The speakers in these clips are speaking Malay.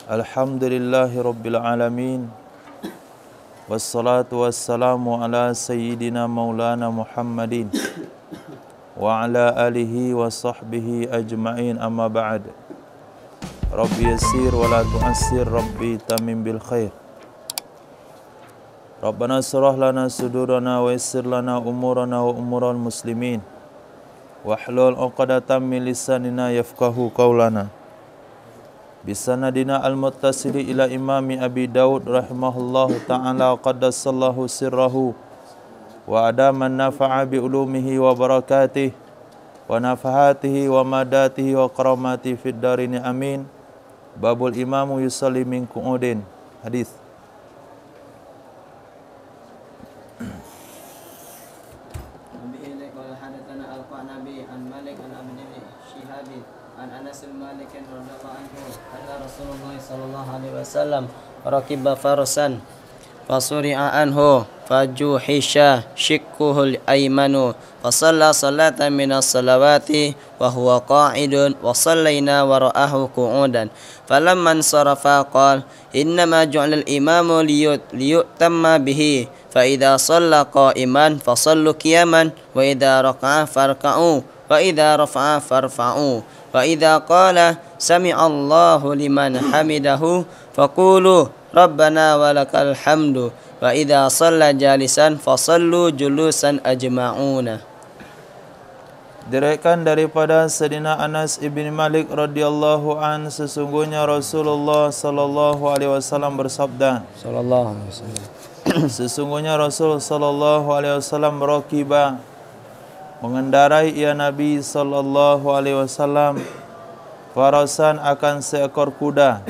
Alhamdulillahi Rabbil Alamin. Wassalatu wassalamu ala Sayyidina Maulana Muhammadin wa ala alihi wa sahbihi ajma'in, amma ba'd. Rabbi yassir wa la tu'assir, Rabbi tamim bil khair. Rabbana surah lana sudurana wa yassir lana umurana wa umural muslimin wahlul 'uqdatam min lisanina yafqahu qawlana. Bisanadina al-muttasili ila imami Abi Daud rahimahullahu ta'ala qaddasallahu sirrahu wa adaman nafa'a bi ulumihi wa barakatihi wa nafahatihi wa madatihi wa karamatihi fid darini amin. Babul imamu yusalli min qu'udin. Hadis. Sallallahu alaihi wasallam rakiba farasan fasuri'a anhu fajuhisha shikkuhul aymanu fasalla salatan minas salawati wa huwa qa'idun wa sallaina wa ra'ahu qu'udan falamman sarafa qala innama ju'ila al-imamu liyutamma bihi fa idza shalla qa'iman fasallu qiyaman wa idza raka'a farka'u wa idza rafa'a farfa'u wa idza qala sami'allahu liman hamidahu faqulu rabbana walakal hamdu wa idza shalla jalisan fasallu julusan ajma'una. Diriwayatkan daripada Sayyidina Anas ibn Malik radhiyallahu an, sesungguhnya Rasulullah sallallahu alaihi wasallam bersabda, Sallallahu alaihi wasallam, sesungguhnya Rasul sallallahu alaihi wasallam rakiba, mengendarai ia Nabi sallallahu alaihi wasallam, farasan akan seekor kuda.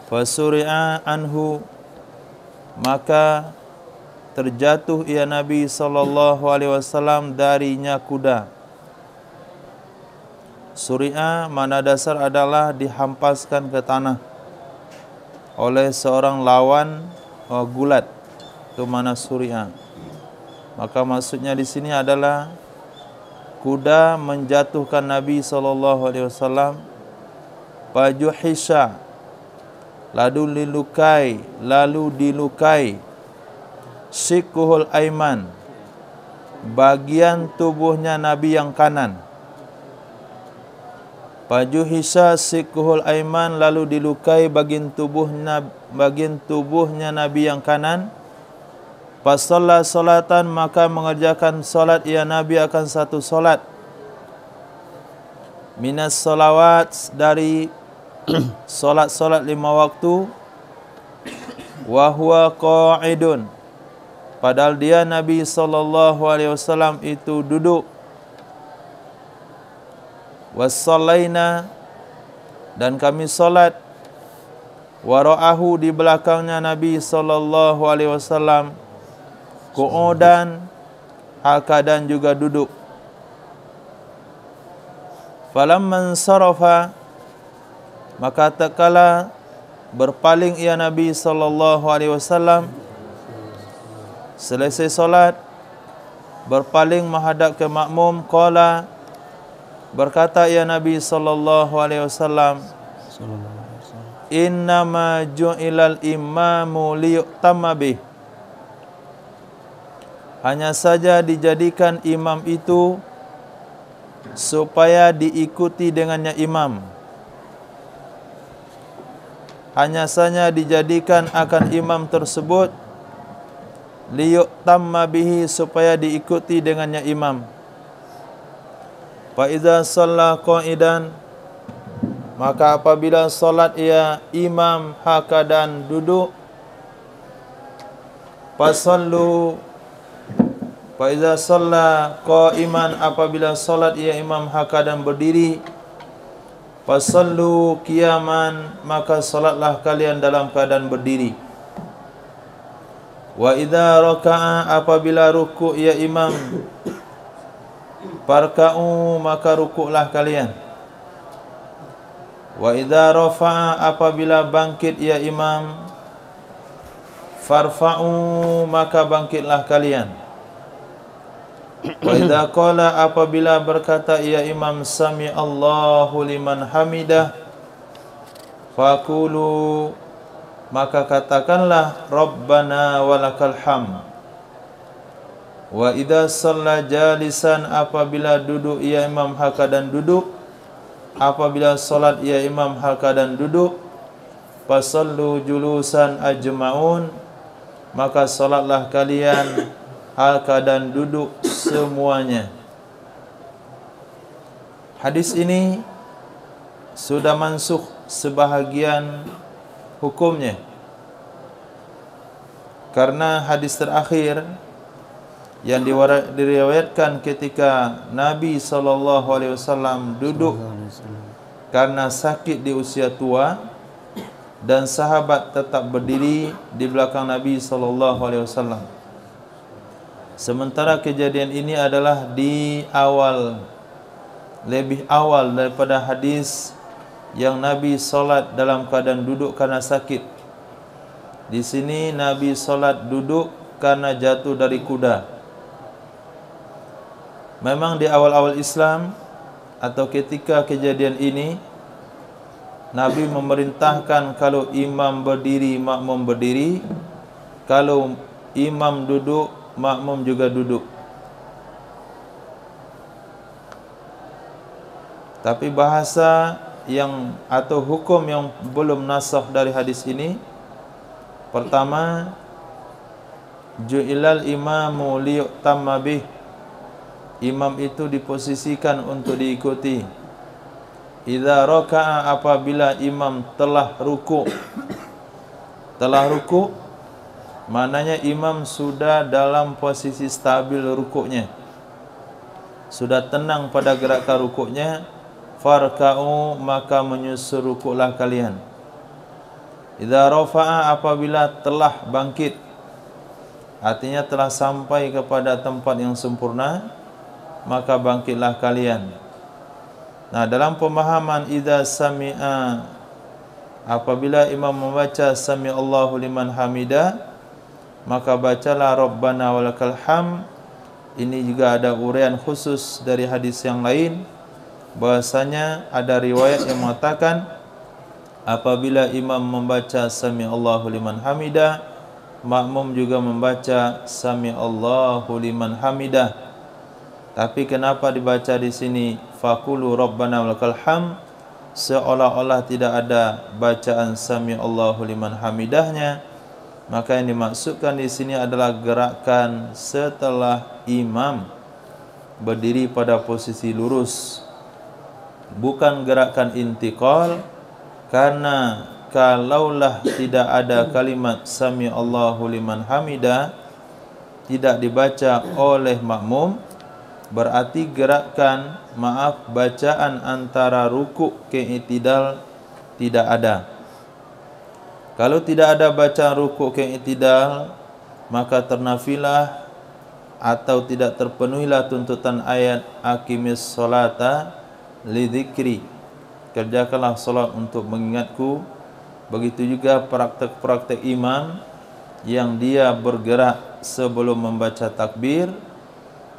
Fasuri'a anhu, maka terjatuh ia Nabi sallallahu alaihi wasallam darinya kuda. Suri'a mana dasar adalah dihampaskan ke tanah oleh seorang lawan gulat. Itu mana suri'a. Maka maksudnya di sini adalah kuda menjatuhkan Nabi sallallahu alaihi wasallam, fajuhisha, lalu dilukai shikuhul aiman, bagian tubuhnya Nabi yang kanan. Fajuhisha shikuhul aiman, lalu dilukai bagian tubuhnya Nabi yang kanan. Fasalla salatan, maka mengerjakan salat ia Nabi akan satu salat. Minas salawat, dari salat-salat 5 waktu. Wa huwa qa'idun, padahal dia Nabi sallallahu alaihi wasallam itu duduk. Wassallaina, dan kami salat. Wara'ahu, di belakangnya Nabi sallallahu alaihi wasallam, qu'udan, keadaan juga duduk. Falamman sarafa, maka tatkala berpaling ia Nabi sallallahu alaihi wasallam, selesai salat berpaling menghadap ke makmum, qala, berkata ia Nabi sallallahu alaihi wasallam, innama ju'ilal imamu liyutamma bih, hanya saja dijadikan imam itu supaya diikuti dengannya imam. Hanya saja dijadikan akan imam tersebut liyutamma bihi, supaya diikuti dengannya imam. Fa iza shalla qa'idan, maka apabila salat ia imam hakadan duduk, fasallu, fa iza shalla qa'iman, apabila salat ia imam hakadan berdiri, fasallu qiyaman, maka salatlah kalian dalam keadaan berdiri. Wa idza raka'a, apabila rukuk ia imam, farka'u, maka rukuklah kalian. Wa idza rafa'a, apabila bangkit ia imam, farfa'u, maka bangkitlah kalian. Wa idza qala, apabila berkata ia imam, sami Allahu liman hamidah, Faqulu, maka katakanlah, Rabbana walakal hamd. Wa idza shalla jalisan, apabila duduk ia imam hal keadaan duduk, apabila salat ia imam hal keadaan duduk, fasallu julusan ajmaun, maka salatlah kalian hal keadaan duduk semuanya. Hadis ini sudah mansukh sebahagian hukumnya, karena hadis terakhir yang diriwayatkan ketika Nabi SAW duduk karena sakit di usia tua, dan sahabat tetap berdiri di belakang Nabi SAW. Sementara kejadian ini adalah di awal, lebih awal daripada hadis yang Nabi solat dalam keadaan duduk karena sakit. Di sini Nabi solat duduk karena jatuh dari kuda. Memang di awal-awal Islam atau ketika kejadian ini, Nabi memerintahkan kalau imam berdiri, makmum berdiri. Kalau imam duduk, makmum juga duduk. Tapi bahasa yang atau hukum yang belum nasakh dari hadis ini, pertama, ju'ilal imamu liyu'tamma bih. Imam itu diposisikan untuk diikuti. Idza raka'a, apabila imam telah ruku'. Telah ruku', maknanya imam sudah dalam posisi stabil rukuknya, sudah tenang pada gerakan rukuknya. Farka'u, maka menyusul rukuklah kalian. Idza rafa'a, apabila telah bangkit, artinya telah sampai kepada tempat yang sempurna, maka bangkitlah kalian. Nah, dalam pemahaman idza sami'a, apabila imam membaca sami Allahu liman hamida, maka bacalah Rabbana walakal hamd. Ini juga ada uraian khusus dari hadis yang lain, bahasanya ada riwayat yang mengatakan apabila imam membaca sami Allahu liman hamida, makmum juga membaca sami Allahu liman hamidah. Tapi kenapa dibaca di sini faqulu Rabbana walakal hamd, seolah-olah tidak ada bacaan sami Allahu liman hamidahnya? Maka yang dimaksudkan di sini adalah gerakan setelah imam berdiri pada posisi lurus, bukan gerakan intiqal. Karena kalaulah tidak ada kalimat sami Allahu liman hamidah, tidak dibaca oleh makmum, berarti gerakan, bacaan antara rukuk ke i'tidal tidak ada. Kalau tidak ada bacaan rukuk ke i'tidal, maka ternafilah atau tidak terpenuhilah tuntutan ayat aqimis sholata lidzikri, kerjakanlah solat untuk mengingatku. Begitu juga praktek-praktek imam yang dia bergerak sebelum membaca takbir,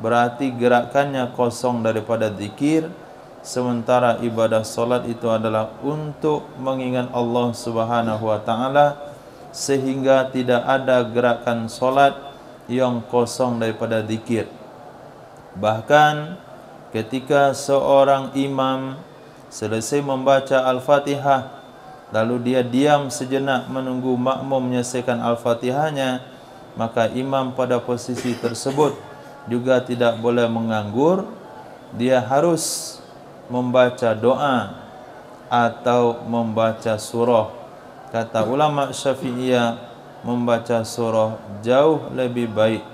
berarti gerakannya kosong daripada zikir. Sementara ibadah solat itu adalah untuk mengingat Allah Subhanahu wa ta'ala, sehingga tidak ada gerakan solat yang kosong daripada zikir. Bahkan ketika seorang imam selesai membaca Al-Fatihah, lalu dia diam sejenak menunggu makmum menyelesaikan Al-Fatihahnya, maka imam pada posisi tersebut juga tidak boleh menganggur. Dia harus membaca doa atau membaca surah. Kata ulama Syafi'iyah, membaca surah jauh lebih baik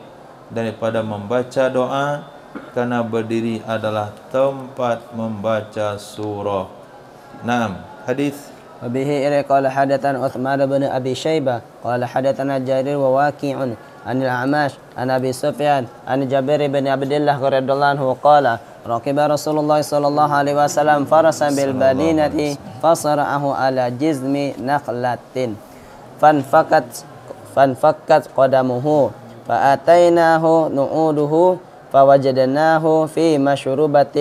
daripada membaca doa, karena berdiri adalah tempat membaca surah. Naam, hadis. وبه قال حدثنا عثمان بن أبي شيبة قال حدثنا جرير وواكيع عن الأعمش عن أبي سفيان عن جابر بن عبد الله رضي الله عنه قال ركب رسول الله صلى الله عليه وسلم فرسا بالمدينة فصرعه على جزم نخلة فانفكت قدمه فأتيناه نعوده فوجدناه في مشروبة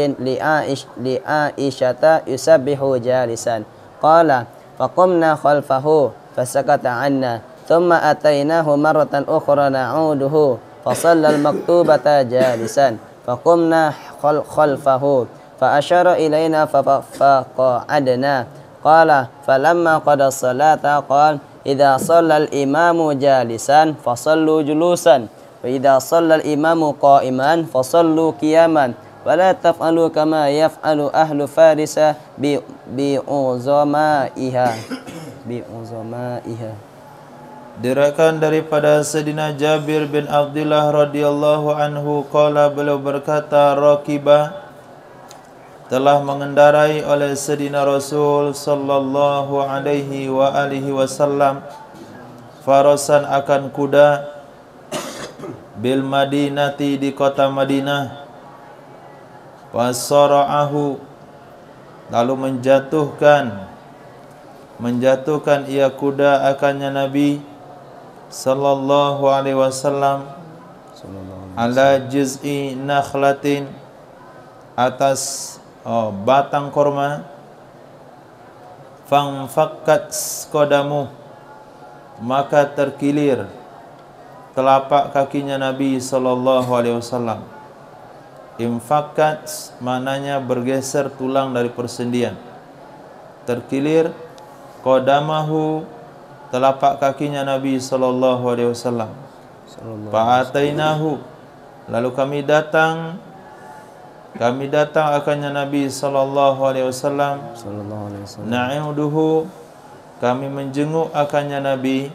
لعائشة يسبح جالسا قال فقمنا خلفه فسكت عنا ثم أتيناه مرة أخرى نعوده فصلى المكتوبة جالسا فقمنا خلفه فأشار إلينا فقعدنا قال فلما قضى الصلاة قال إذا صلى الإمام جالسا فصلوا جلوسا وإذا صلى الإمام قائما فصلوا قياما ولا تفعلوا كما يفعل أهل فارس بعظمائها. Diriwayatkan daripada Sayyidina Jabir bin Abdullah radhiyallahu anhu qala, beliau berkata, Raqibah telah mengendarai oleh Sayyidina Rasul sallallahu alaihi wa alihi wasallam farasan akan kuda bil Madinati di kota Madinah, wasara'ahu lalu menjatuhkan ia kuda akannya Nabi sallallahu alaihi wasallam ala juz'i nakhlatin, atas batang korma, fangfakkat qadamu, maka terkilir telapak kakinya Nabi sallallahu alaihi wasallam. Infakkat maknanya bergeser tulang dari persendian. Terkilir qadamahu, telapak kakinya Nabi sallallahu alaihi wasallam. Fa'atainahu, lalu kami datang akannya Nabi sallallahu alaihi wasallam. Na'iuduhu, kami menjenguk akannya Nabi,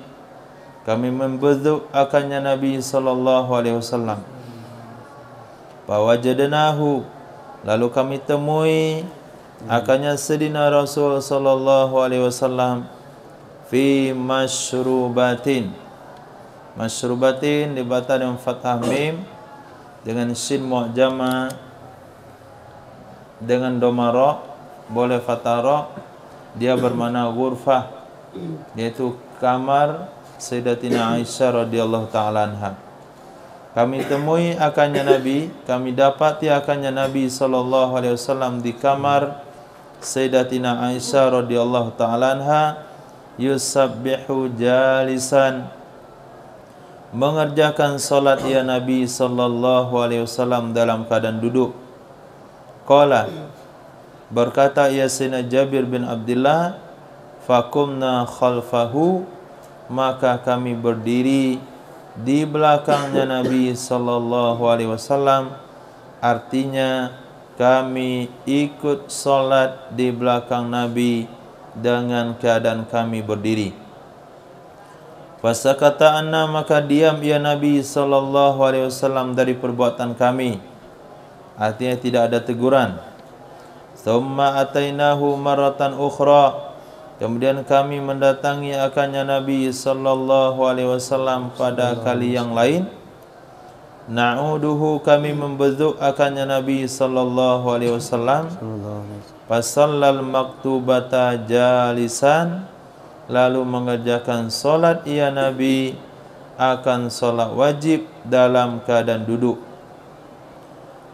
kami membezuk akannya Nabi sallallahu alaihi wasallam. Fawajadnahu, lalu kami temui akannya Sayyidina Rasul sallallahu alaihi wasallam fi masyrubatin. Masyrubatin dibaca dengan fathah mim, dengan shin mu'jamah, dengan dhamma ra, boleh fathah ra. Dia bermakna ghurfah, yaitu kamar Sayyidatina Aisyah radhiyallahu taala anha. Kami temui akannya Nabi, kami dapati akannya Nabi sallallahu alaihi wasallam di kamar Sayyidatina Aisyah radhiyallahu taala anha, yusabbihu jalisan, mengerjakan salat ya Nabi sallallahu alaihi wasallam dalam keadaan duduk. Qala, berkata ya Sayyidina Jabir bin Abdullah, faqumna khalfahu, maka kami berdiri di belakangnya Nabi sallallahu alaihi wasallam, artinya kami ikut salat di belakang Nabi dengan keadaan kami berdiri. Fasakata anna, maka diam ya Nabi sallallahu alaihi wasallam dari perbuatan kami, artinya tidak ada teguran. Thumma atainahu maratan ukhra, kemudian kami mendatangi akannya Nabi sallallahu alaihi wasallam pada kali yang lain. Na'uduhu, kami membezuk akannya Nabi sallallahu alaihi wasallam. Fasallal maktubata jalisan, lalu mengerjakan solat ia Nabi akan solat wajib dalam keadaan duduk.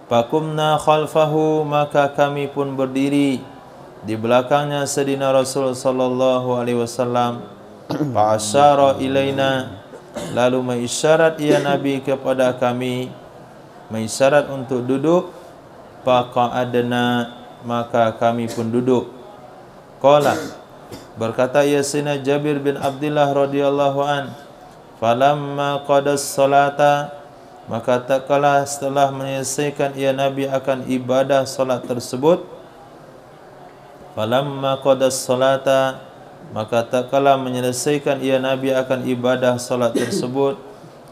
Faqumna khalfahu, maka kami pun berdiri di belakangnya Sayyidina Rasul sallallahu alaihi wasallam. Fa'asyara ilaina, lalu mengisyarat ia Nabi kepada kami, mengisyarat untuk duduk. Faqa'adna, maka kami pun duduk. Qala, berkata ya Sayyidina Jabir bin Abdullah radhiyallahu an, falamma qadas salata, maka tak kala setelah menyelesaikan ia Nabi akan ibadah salat tersebut. Falamma qadas salata, maka tak kala menyelesaikan ia Nabi akan ibadah salat tersebut.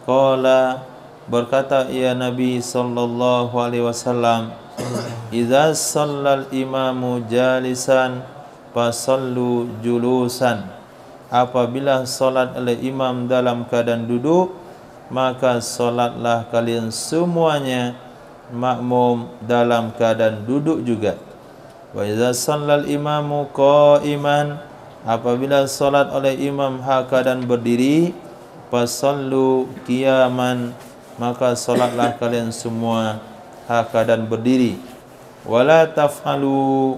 Qala, berkata ia Nabi sallallahu alaihi wasallam, idza shallal imamu jalisan fasallu julusan, apabila salat oleh imam dalam keadaan duduk, maka salatlah kalian semuanya makmum dalam keadaan duduk juga. Wa idza shallal imamu qa'iman, apabila salat oleh imam keadaan berdiri, fasallu qiyaman, maka salatlah kalian semua keadaan berdiri. Wala taf'alu,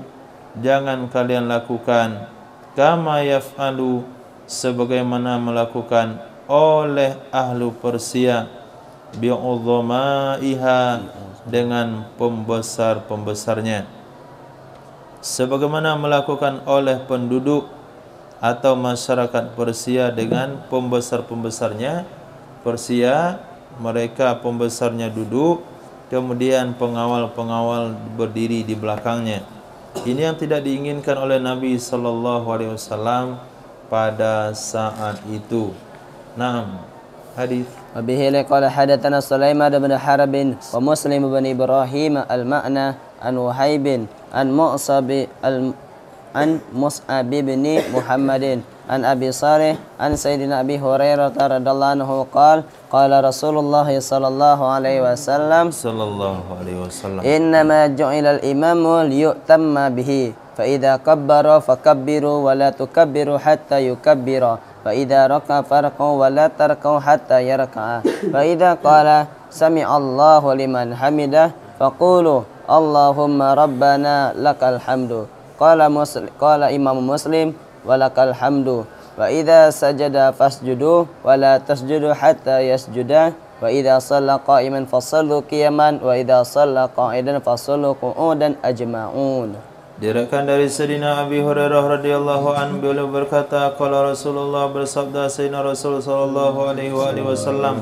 jangan kalian lakukan kama yaf'alu, sebagaimana melakukan oleh ahlu Persia, bi'udhamaiha, dengan pembesar-pembesarnya, sebagaimana melakukan oleh penduduk atau masyarakat Persia dengan pembesar-pembesarnya. Persia, mereka pembesarnya duduk, kemudian pengawal-pengawal berdiri di belakangnya. Ini yang tidak diinginkan oleh Nabi sallallahu alaihi wasallam pada saat itu. Naam, hadis. وبه قال حدثنا سليمان بن حرب ومسلم بن إبراهيم المعنى عن وهيب عن مصعب بن محمد عن أبي صالح عن سيدنا أبي هريرة رضي الله عنه قال قال رسول الله صلى الله عليه وسلم إنما جعل الإمام ليؤتم به فإذا كبر فكبروا ولا تكبروا حتى يكبر فإذا ركع فاركعوا ولا تركعوا حتى يركع فإذا قال سمع الله لمن حمده فقولوا اللهم ربنا لك الحمد قال إمام مسلم ولك الحمد وإذا سجد فاسجدوا ولا تسجدوا حتى يسجد وإذا صلى قائما فصلوا قياما وإذا صلى قاعدا فصلوا قعودا أجمعون. Diriwayatkan dari Sayyidina Abi Hurairah radhiyallahu anhu, beliau berkata, qala Rasulullah, bersabda Sayyidina Rasul sallallahu alaihi wasallam,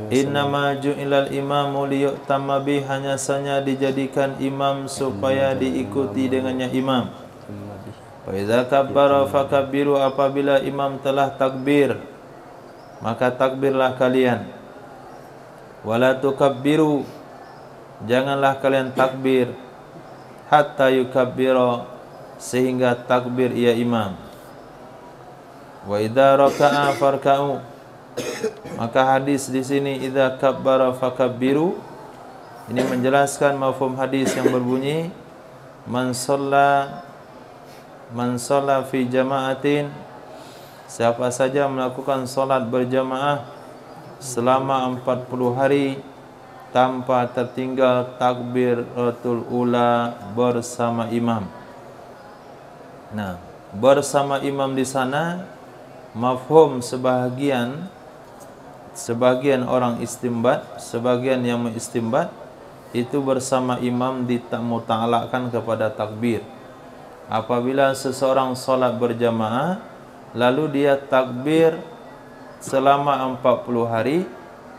innama ju'ilal imamu liyu'tamma bih, hanya saja dijadikan imam supaya diikuti dengannya imam. Fa idza kabbara fakabbiru, apabila imam telah takbir maka takbirlah kalian. Wala tukabbiru, janganlah kalian takbir, hatta yukabbira, sehingga takbir ia imam. Wa idza raka'a farka'u, maka hadis di sini idza kabbara fakabbiru ini menjelaskan mafhum hadis yang berbunyi man shalla fi jama'atin, siapa saja melakukan solat berjamaah selama 40 hari tanpa tertinggal takbiratul ula bersama imam. Nah, bersama imam di sana mafhum sebahagian orang istimbat, sebagian yang mengistimbat itu bersama imam ditamuta'alakkan kepada takbir. Apabila seseorang solat berjamaah lalu dia takbir selama 40 hari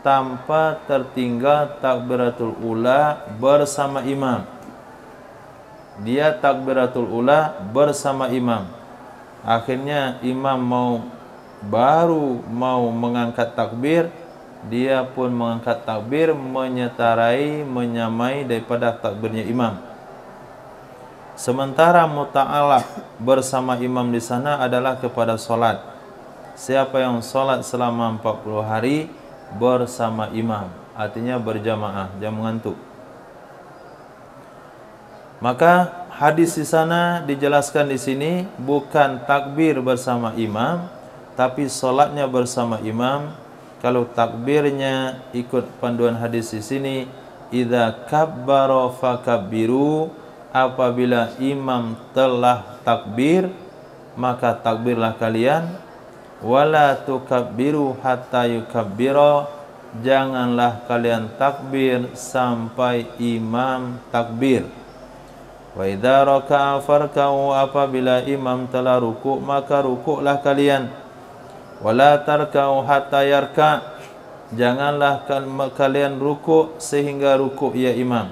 tanpa tertinggal takbiratul ula bersama imam. Dia takbiratul ula bersama imam. Akhirnya imam baru mau mengangkat takbir, dia pun mengangkat takbir menyamai daripada takbirnya imam. Sementara muta'alaq bersama imam di sana adalah kepada solat. Siapa yang solat selama 40 hari bersama imam, artinya berjamaah, jangan mengantuk. Maka hadis di sana dijelaskan di sini bukan takbir bersama imam, tapi solatnya bersama imam. Kalau takbirnya ikut panduan hadis di sini, idza kabbara fakabbiru, apabila imam telah takbir maka takbirlah kalian. Wala tukabbiru hatta yukabbira, janganlah kalian takbir sampai imam takbir. Wa idza raka'a farka'u, apabila imam telah rukuk maka rukuklah kalian. Wala tarka'u hatta yarka', janganlah kalian rukuk sehingga rukuk ya imam.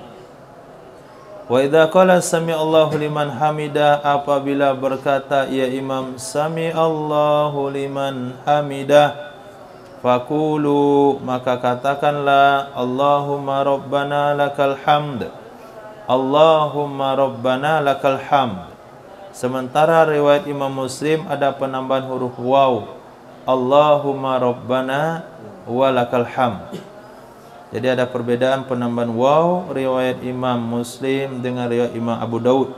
Wa idza qala sami'allahu liman hamidah, apabila berkata ya imam sami'allahu liman hamidah, faqulu, maka katakanlah Allahumma rabbana lakal hamd, Allahumma rabbana lakal hamd. Sementara riwayat Imam Muslim ada penambahan huruf waw, Allahumma rabbana walakal hamd. Jadi ada perbedaan penambahan waw riwayat Imam Muslim dengan riwayat Imam Abu Daud.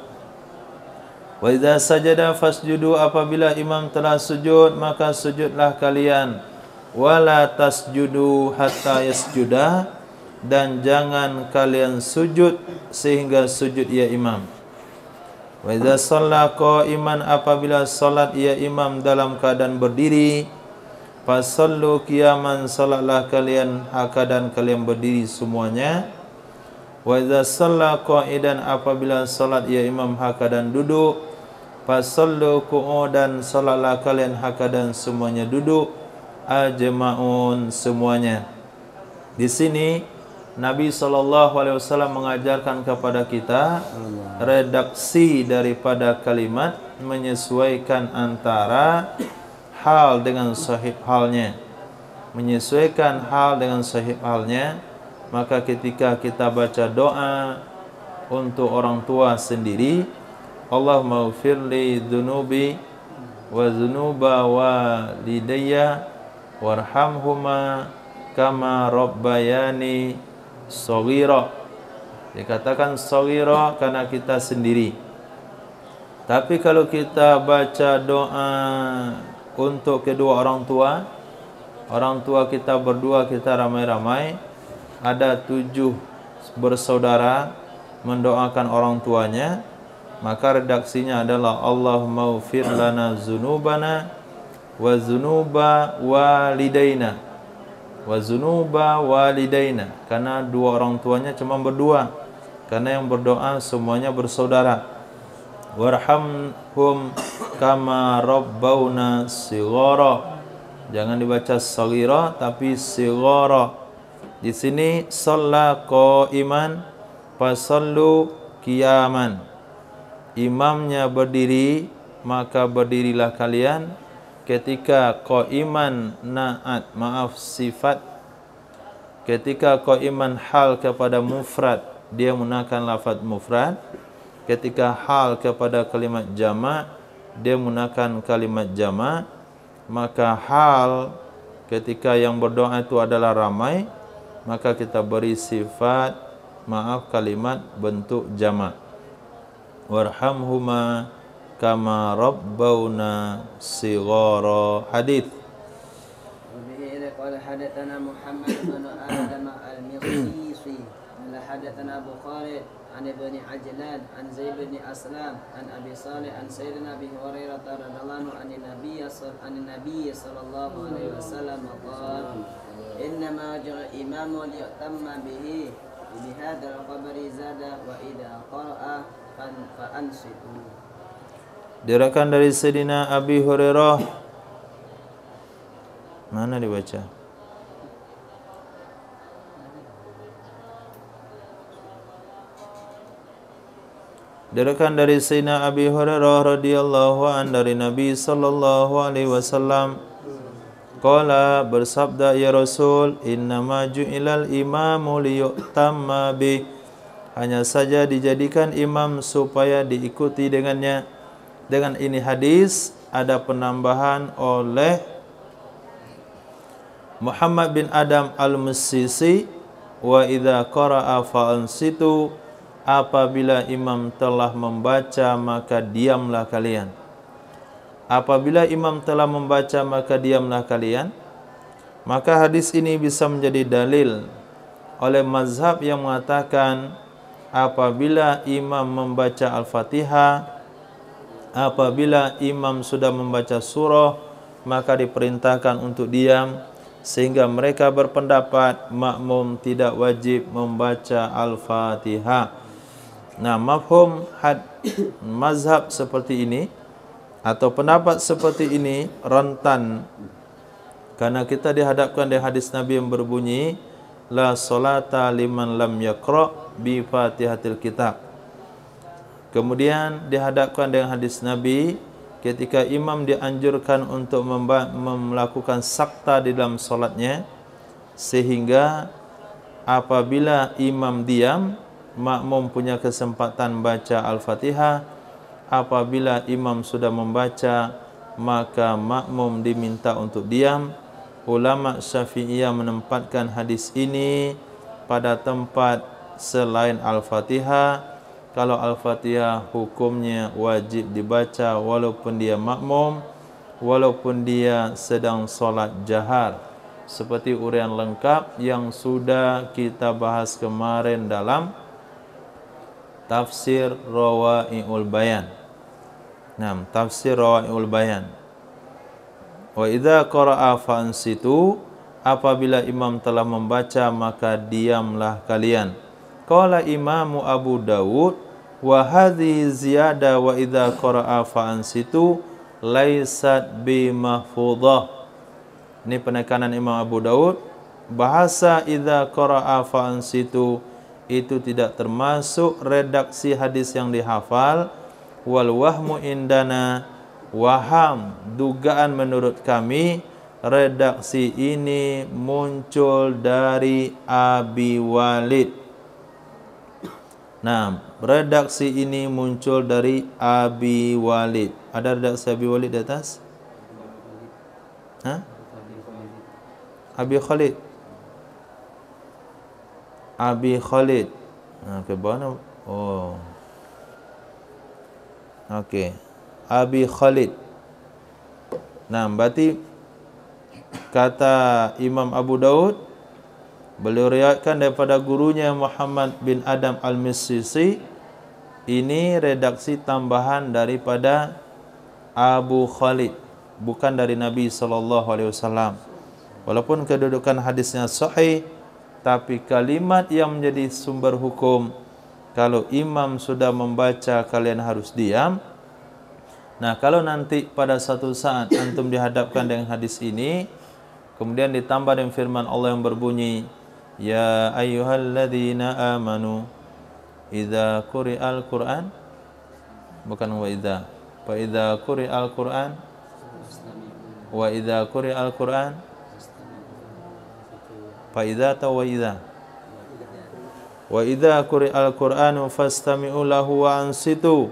Wa idza sajada fasjudu, apabila imam telah sujud maka sujudlah kalian. Wala tasjudu hatta yasjuda, dan jangan kalian sujud sehingga sujud ya imam. Wa idza shalla qa'iman, apabila salat ia imam dalam keadaan berdiri, fasallu qiyaman, salatlah kalian keadaan kalian berdiri semuanya. Wa idza shalla qa'idan, apabila salat ia imam keadaan duduk, fasallu qu'udan, salatlah kalian keadaan semuanya duduk, ajma'un, semuanya. Di sini Nabi SAW mengajarkan kepada kita redaksi daripada kalimat, menyesuaikan antara hal dengan sahih halnya. Menyesuaikan hal dengan sahih halnya. Maka ketika kita baca doa untuk orang tua sendiri, Allahumma ghfirli dhunubi wa dhunuba walidayya warhamhuma kama rabbayani shaghira. Dikatakan shaghira karena kita sendiri. Tapi kalau kita baca doa untuk kedua orang tua kita berdua, kita ramai-ramai, ada 7 bersaudara mendoakan orang tuanya, maka redaksinya adalah Allahumma ghfir lana dzunubana wa dzunuba walidaina wa dzunuba walidaina, karena dua orang tuanya cuma berdua, karena yang berdoa semuanya bersaudara. Warhamhum kama rabbawna shighara, jangan dibaca shaghira tapi shighara. Di sini shalla qa'iman fasallu qiyaman, imamnya berdiri maka berdirilah kalian. Ketika qa'iman na'at, maaf sifat, ketika qa'iman hal kepada mufrad, dia menggunakan lafaz mufrad. Ketika hal kepada kalimat jama', dia menggunakan kalimat jama'. Maka hal ketika yang berdoa itu adalah ramai, maka kita beri sifat, maaf, kalimat bentuk jama'. Warhamhuma kama rabbawna shighara. Hadis. قال حدثنا محمد بن آدم المقيسي قال حدثنا أبو خالد عن ابن عجلان عن زيد بن أسلام عن أبي صالح عن سيدنا أبي هريرة رضي الله عنه عن النبي صلى الله عليه وسلم قال إنما جاء إمام ليؤتم به بهذا الخبر زاد وإذا قرأ فأنصتوا. Diriwayatkan dari Sayyidina Abi Hurairah, mana dibaca? Diriwayatkan dari Sayyidina Abi Hurairah radhiyallahu an dari Nabi sallallahu alaihi wasallam, qala, bersabda ya Rasul, innama ju'ilal imamu liyu'tamma bih, hanya saja dijadikan imam supaya diikuti dengannya. Dengan ini hadis ada penambahan oleh Muhammad bin Adam al-Musisi, wa idza qara'a fa'ansitu, apabila imam telah membaca maka diamlah kalian. Apabila imam telah membaca maka diamlah kalian. Maka hadis ini bisa menjadi dalil oleh mazhab yang mengatakan apabila imam membaca Al-Fatihah, apabila imam sudah membaca surah, maka diperintahkan untuk diam, sehingga mereka berpendapat makmum tidak wajib membaca Al-Fatihah. Nah, mafhum mazhab seperti ini atau pendapat seperti ini rentan, karena kita dihadapkan dengan hadis Nabi yang berbunyi la salata liman lam yaqra bi Fatihatil Kitab. Kemudian dihadapkan dengan hadis Nabi ketika imam dianjurkan untuk melakukan sakta di dalam solatnya, sehingga apabila imam diam, makmum punya kesempatan baca Al-Fatihah. Apabila imam sudah membaca, maka makmum diminta untuk diam. Ulama Syafi'iyah menempatkan hadis ini pada tempat selain Al-Fatihah. Kalau Al-Fatihah hukumnya wajib dibaca walaupun dia makmum, walaupun dia sedang solat jahar, seperti uraian lengkap yang sudah kita bahas kemarin dalam tafsir Rawai'ul Bayan. Nah, tafsir Rawai'ul Bayan. Wa idza qara'a fansitu, apabila imam telah membaca maka diamlah kalian. Qala Imam Abu Dawud wa hadhihi ziyada wa idza qara'a fansitu laisat bi mahfudhah. Ini penekanan Imam Abu Dawud, bahasa idza qara'a fansitu itu tidak termasuk redaksi hadis yang dihafal. Wal wahmu indana, waham, dugaan menurut kami, redaksi ini muncul dari Abi Walid. Nah, redaksi ini muncul dari Abi Walid. Ada redaksi Abi Walid di atas? Hah? Abi Khalid. Abi Khalid. Nah, ke bawah. Oh. Okey. Abi Khalid. Nah, berarti kata Imam Abu Daud, beliau riwayatkan daripada gurunya Muhammad bin Adam Al-Misisi. Ini redaksi tambahan daripada Abu Khalid, bukan dari Nabi SAW. Walaupun kedudukan hadisnya sahih, tapi kalimat yang menjadi sumber hukum, kalau imam sudah membaca kalian harus diam. Nah, kalau nanti pada satu saat antum dihadapkan dengan hadis ini, kemudian ditambah dengan firman Allah yang berbunyi, ya ayyuhalladzina amanu idza quri'al Qur'an, bukan wa idza, fa idza quri'al Qur'an wa idza quri'al Qur'an fa idza wa idza wa idza quri'al Qur'anu fastami'u lahu wa ansitu.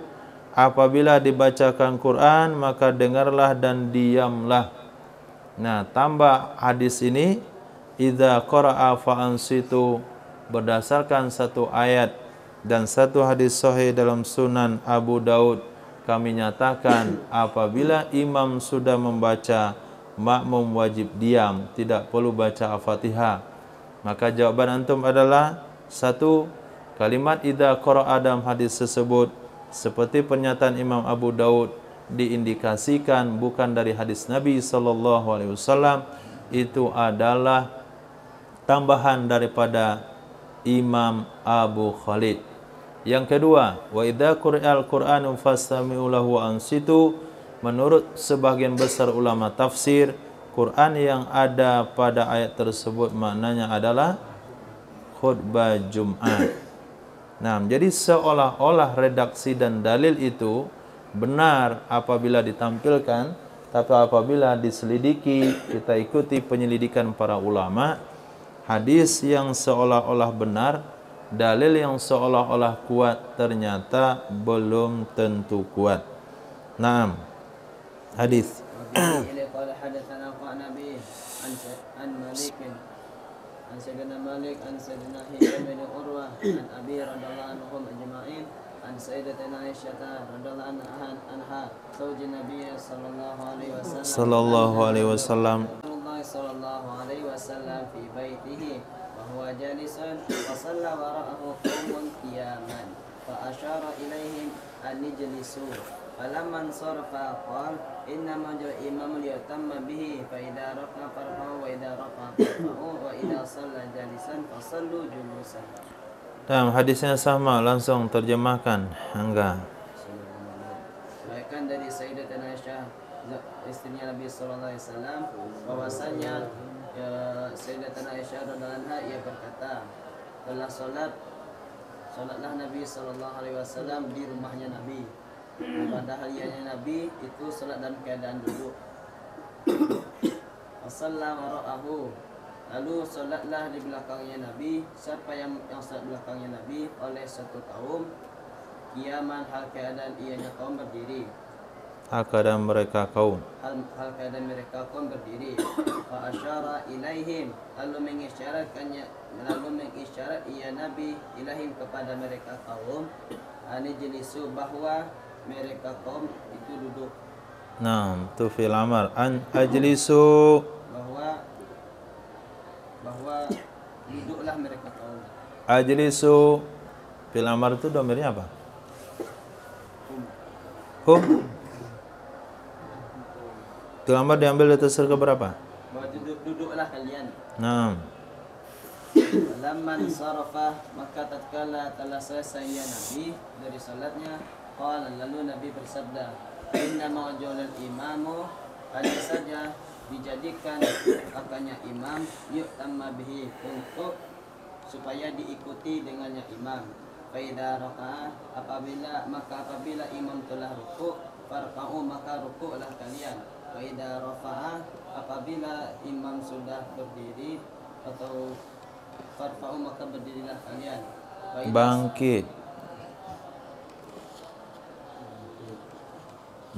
Apabila dibacakan Quran maka dengarlah dan diamlah. Nah, tambah hadis ini idza qara'a fa ansitu, berdasarkan satu ayat dan satu hadis sahih dalam Sunan Abu Daud, kami nyatakan apabila imam sudah membaca, makmum wajib diam, tidak perlu baca Al-Fatihah. Maka jawaban antum adalah satu, kalimat idza qara'a dalam hadis tersebut seperti pernyataan Imam Abu Daud diindikasikan bukan dari hadis Nabi SAW, itu adalah tambahan daripada Imam Abu Khalid. Yang kedua, wa idza quri'al Qur'anu fastami'u lahu wa ansitu, menurut sebagian besar ulama tafsir, Quran yang ada pada ayat tersebut maknanya adalah khutbah Jumat. Nah, jadi seolah-olah redaksi dan dalil itu benar apabila ditampilkan, tapi apabila diselidiki, kita ikuti penyelidikan para ulama, hadis yang seolah-olah benar, dalil yang seolah-olah kuat, ternyata belum tentu kuat. Naam. Hadis. عن سيدنا مالك عن سيدنا هشام بن عروة عن أبي رضي الله عنهم أجمعين عن سيدتنا عائشة رضي الله عنها زوج النبي صلى الله عليه وسلم صلى الله عليه وسلم صلى الله عليه وسلم في بيته وهو جالس وصلى وراءه قوم قياما فأشار إليهم أن يجلسوا فلما انصرف قال إنما جاء الإمام ليؤتم به فإذا ركع فاركعوا وإذا رفع فارفعوا وإذا صلى جالسا فصلوا جلوسا. Dalam hadisnya sama, langsung terjemahkan. Enggak. Bahkan dari Sayyidatina Aisyah, istrinya Nabi sallallahu alaihi wasallam, bahwasanya Sayyidatina Aisyah radhiyallahu anha ia berkata, telah salatlah Nabi sallallahu alaihi wasallam di rumahnya Nabi. Padahal ianya Nabi itu salat dalam keadaan duduk. Wasalla wara'ahu, lalu salatlah di belakangnya Nabi. Siapa yang salat belakangnya Nabi oleh satu kaum, qiyaman hal keadaan ianya kaum berdiri. Hal keadaan mereka kaum. Hal keadaan mereka kaum berdiri. Fa asyara ilaihim, lalu mengisyarat ia Nabi ilaihim kepada mereka kaum, ani jelisu, bahwa mereka kaum itu duduk. Nah, tu fil amar an ajlisu, bahwa duduklah mereka kaum. ajlisu Fi'il amar itu domirnya apa? Hum. Fi'il amar diambil dari tasrif ke berapa? Duduklah kalian. Nah. Lamman sarafa, maka tatkala telah selesai ya Nabi dari salatnya, qala, lalu Nabi bersabda, inna ma'julul imamu, hanya saja dijadikan akannya imam, yu'tamma bihi, untuk supaya diikuti dengannya imam. Fa idza raka'a, apabila imam telah rukuk, farfa'u, maka rukuklah kalian. Fa idza rafa'a, apabila imam sudah berdiri atau farfa'u, maka berdirilah kalian. Bangkit.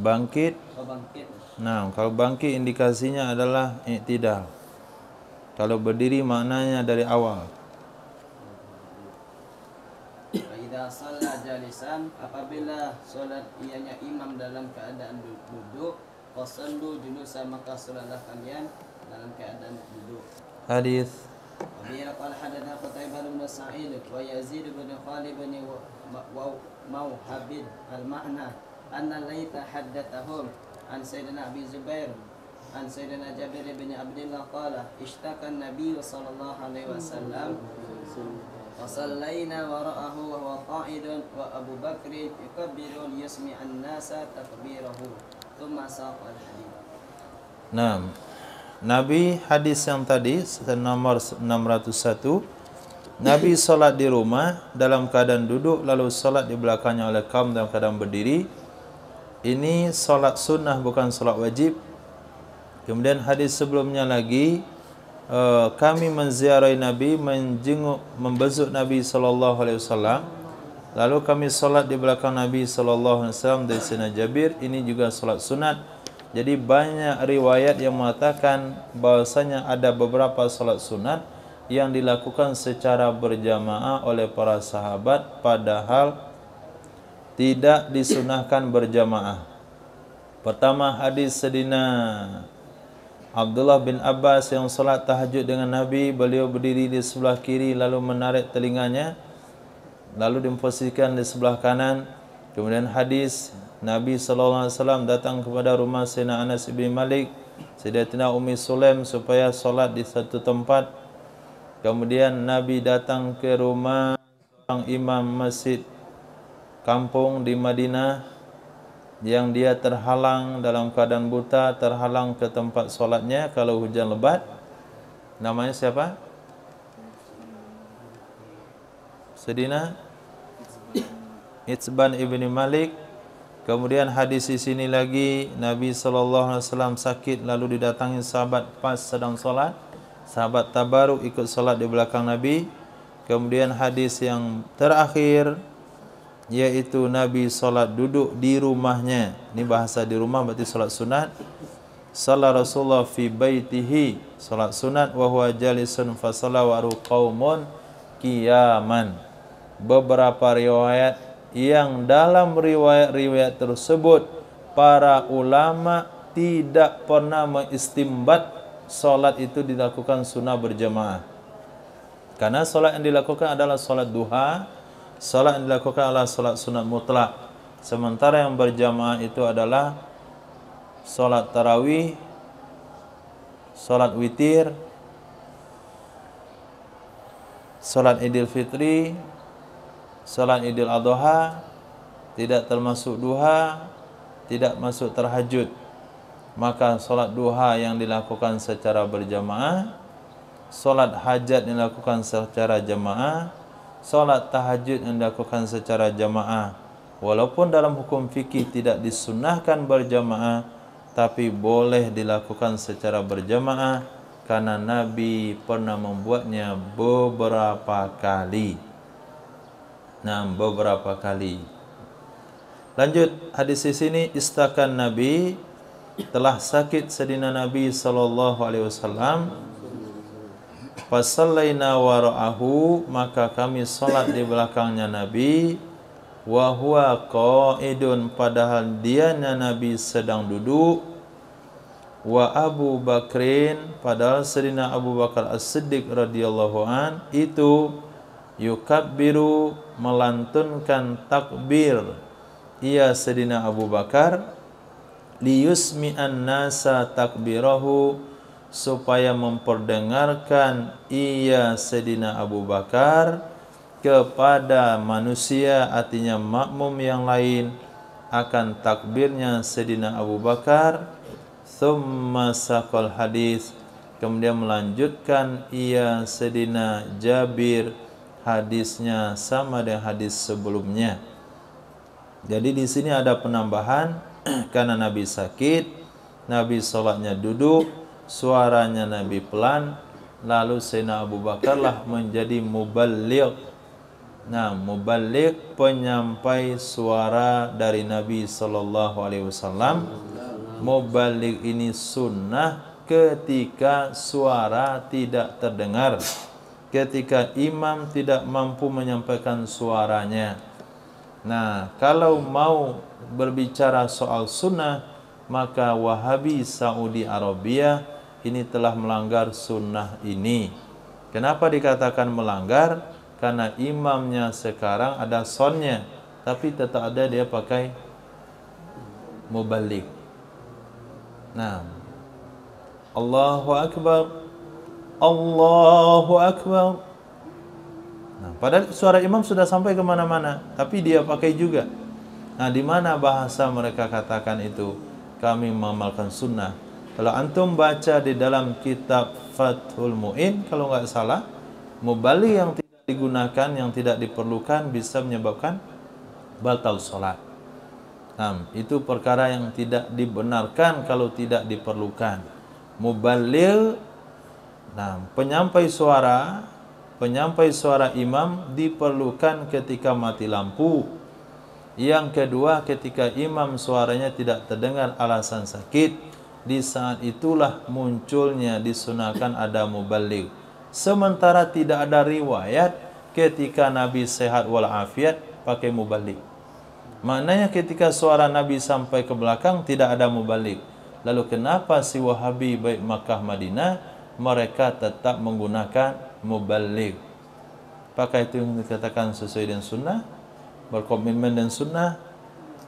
Bangkit. Bangkit. Nah, kalau bangkit indikasinya adalah i'tidal. Kalau berdiri maknanya dari awal. Idza shalla jalisan, apabila salat ianya imam dalam keadaan duduk, fasallu julusan, maka salatlah kalian dalam keadaan duduk. Hadis. Wa qala hadatsana Qutaibah bin Sa'id wa Yazid bin Khalid bin Mawhab al-ma'na anna laita haddathahum an Sayyidina Abi Zubair an Sayyidina Jabir bin Abdullah qala ishtaka an-nabiy sallallahu alaihi wasallam wa sallaina wara'ahu wa huwa qa'idun wa Abu Bakr yukabbiru liyasmi'an nasa takbirahu thumma saqa al-hadith. Nah, Nabi hadis yang tadi nomor 601, Nabi solat di rumah dalam keadaan duduk, lalu solat di belakangnya oleh kaum dalam keadaan berdiri. Ini solat sunnah, bukan solat wajib. Kemudian hadis sebelumnya lagi, kami menziarahi Nabi, menjenguk, membesuk Nabi SAW. Lalu kami solat di belakang Nabi SAW dari Sayyidina Jabir. Ini juga solat sunat. Jadi banyak riwayat yang mengatakan bahwasanya ada beberapa solat sunat yang dilakukan secara berjamaah oleh para sahabat, padahal tidak disunahkan berjamaah. Pertama, hadis Sayyidina Abdullah bin Abbas yang solat tahajud dengan Nabi. Beliau berdiri di sebelah kiri lalu menarik telinganya, lalu diposisikan di sebelah kanan. Kemudian hadis Nabi SAW datang kepada rumah Sayyidina Anas bin Malik, Sayyidatina Ummi Sulaim, supaya solat di satu tempat. Kemudian Nabi datang ke rumah seorang imam masjid kampung di Madinah yang dia terhalang dalam keadaan buta, terhalang ke tempat solatnya kalau hujan lebat. Namanya siapa? Sayyidina Itzban ibni Malik. Kemudian hadis di sini lagi, Nabi SAW sakit lalu didatangi sahabat pas sedang solat. Sahabat tabaruk ikut solat di belakang Nabi. Kemudian hadis yang terakhir, yaitu Nabi solat duduk di rumahnya. Ini bahasa di rumah berarti solat sunat. Shalla Rasulullah fi baitihi, solat sunat, wa huwa jalisun fa salawaru qaumun qiyaman. Beberapa riwayat yang dalam riwayat-riwayat tersebut para ulama tidak pernah mengistimbat solat itu dilakukan sunnah berjamaah. Karena solat yang dilakukan adalah solat duha, solat yang dilakukan adalah solat sunat mutlak. Sementara yang berjamaah itu adalah solat tarawih, solat witir, solat idul fitri, salat Idul Adha, tidak termasuk duha, tidak masuk tahajud. Maka salat duha yang dilakukan secara berjamaah, salat hajat yang dilakukan secara jamaah, salat tahajud yang dilakukan secara jamaah. Walaupun dalam hukum fikih tidak disunnahkan berjamaah, tapi boleh dilakukan secara berjamaah karena Nabi pernah membuatnya beberapa kali. Beberapa kali. Lanjut hadis di sini, istakan Nabi, telah sakit Sayyidina Nabi sallallahu alaihi wasallam. Fasallaina wara'ahu, maka kami salat di belakangnya Nabi. Wa huwa qa'idun, padahal dianya Nabi sedang duduk. Wa Abu Bakrin, padahal Sayyidina Abu Bakar As-Siddiq radhiyallahu an itu yukabbiru, melantunkan takbir ia Sayyidina Abu Bakar liyusmi'an nasa takbirahu, supaya memperdengarkan ia Sayyidina Abu Bakar kepada manusia, artinya makmum yang lain, akan takbirnya Sayyidina Abu Bakar. Thumma saqal hadis, kemudian melanjutkan ia Sayyidina Jabir hadisnya sama dengan hadis sebelumnya. Jadi di sini ada penambahan karena Nabi sakit, Nabi solatnya duduk, suaranya Nabi pelan, lalu Sayyidina Abu Bakar lah menjadi muballigh. Nah, muballigh, penyampai suara dari Nabi sallallahu alaihi wasallam. Muballigh ini sunnah ketika suara tidak terdengar, ketika imam tidak mampu menyampaikan suaranya. Nah, kalau mau berbicara soal sunnah, maka Wahabi Saudi Arabia ini telah melanggar sunnah ini. Kenapa dikatakan melanggar? Karena imamnya sekarang ada sonnya, tapi tetap ada dia pakai muballigh. Nah, Allahu Akbar, Allahu Akbar. Nah, padahal suara imam sudah sampai kemana-mana, tapi dia pakai juga. Nah, di mana bahasa mereka katakan itu? Kami mengamalkan sunnah. Kalau antum baca di dalam kitab Fathul Mu'in, kalau nggak salah, muballigh yang tidak digunakan, yang tidak diperlukan bisa menyebabkan batal solat. Nah, itu perkara yang tidak dibenarkan kalau tidak diperlukan. Muballigh, nah, penyampai suara imam diperlukan ketika mati lampu. Yang kedua, ketika imam suaranya tidak terdengar alasan sakit, di saat itulah munculnya disunahkan ada muballigh. Sementara tidak ada riwayat ketika Nabi sehat walafiat pakai muballigh. Maknanya ketika suara Nabi sampai ke belakang tidak ada muballigh. Lalu kenapa si Wahabi baik Makkah Madinah mereka tetap menggunakan muballigh? Apakah itu yang dikatakan sesuai dengan sunnah? Berkomitmen dengan sunnah?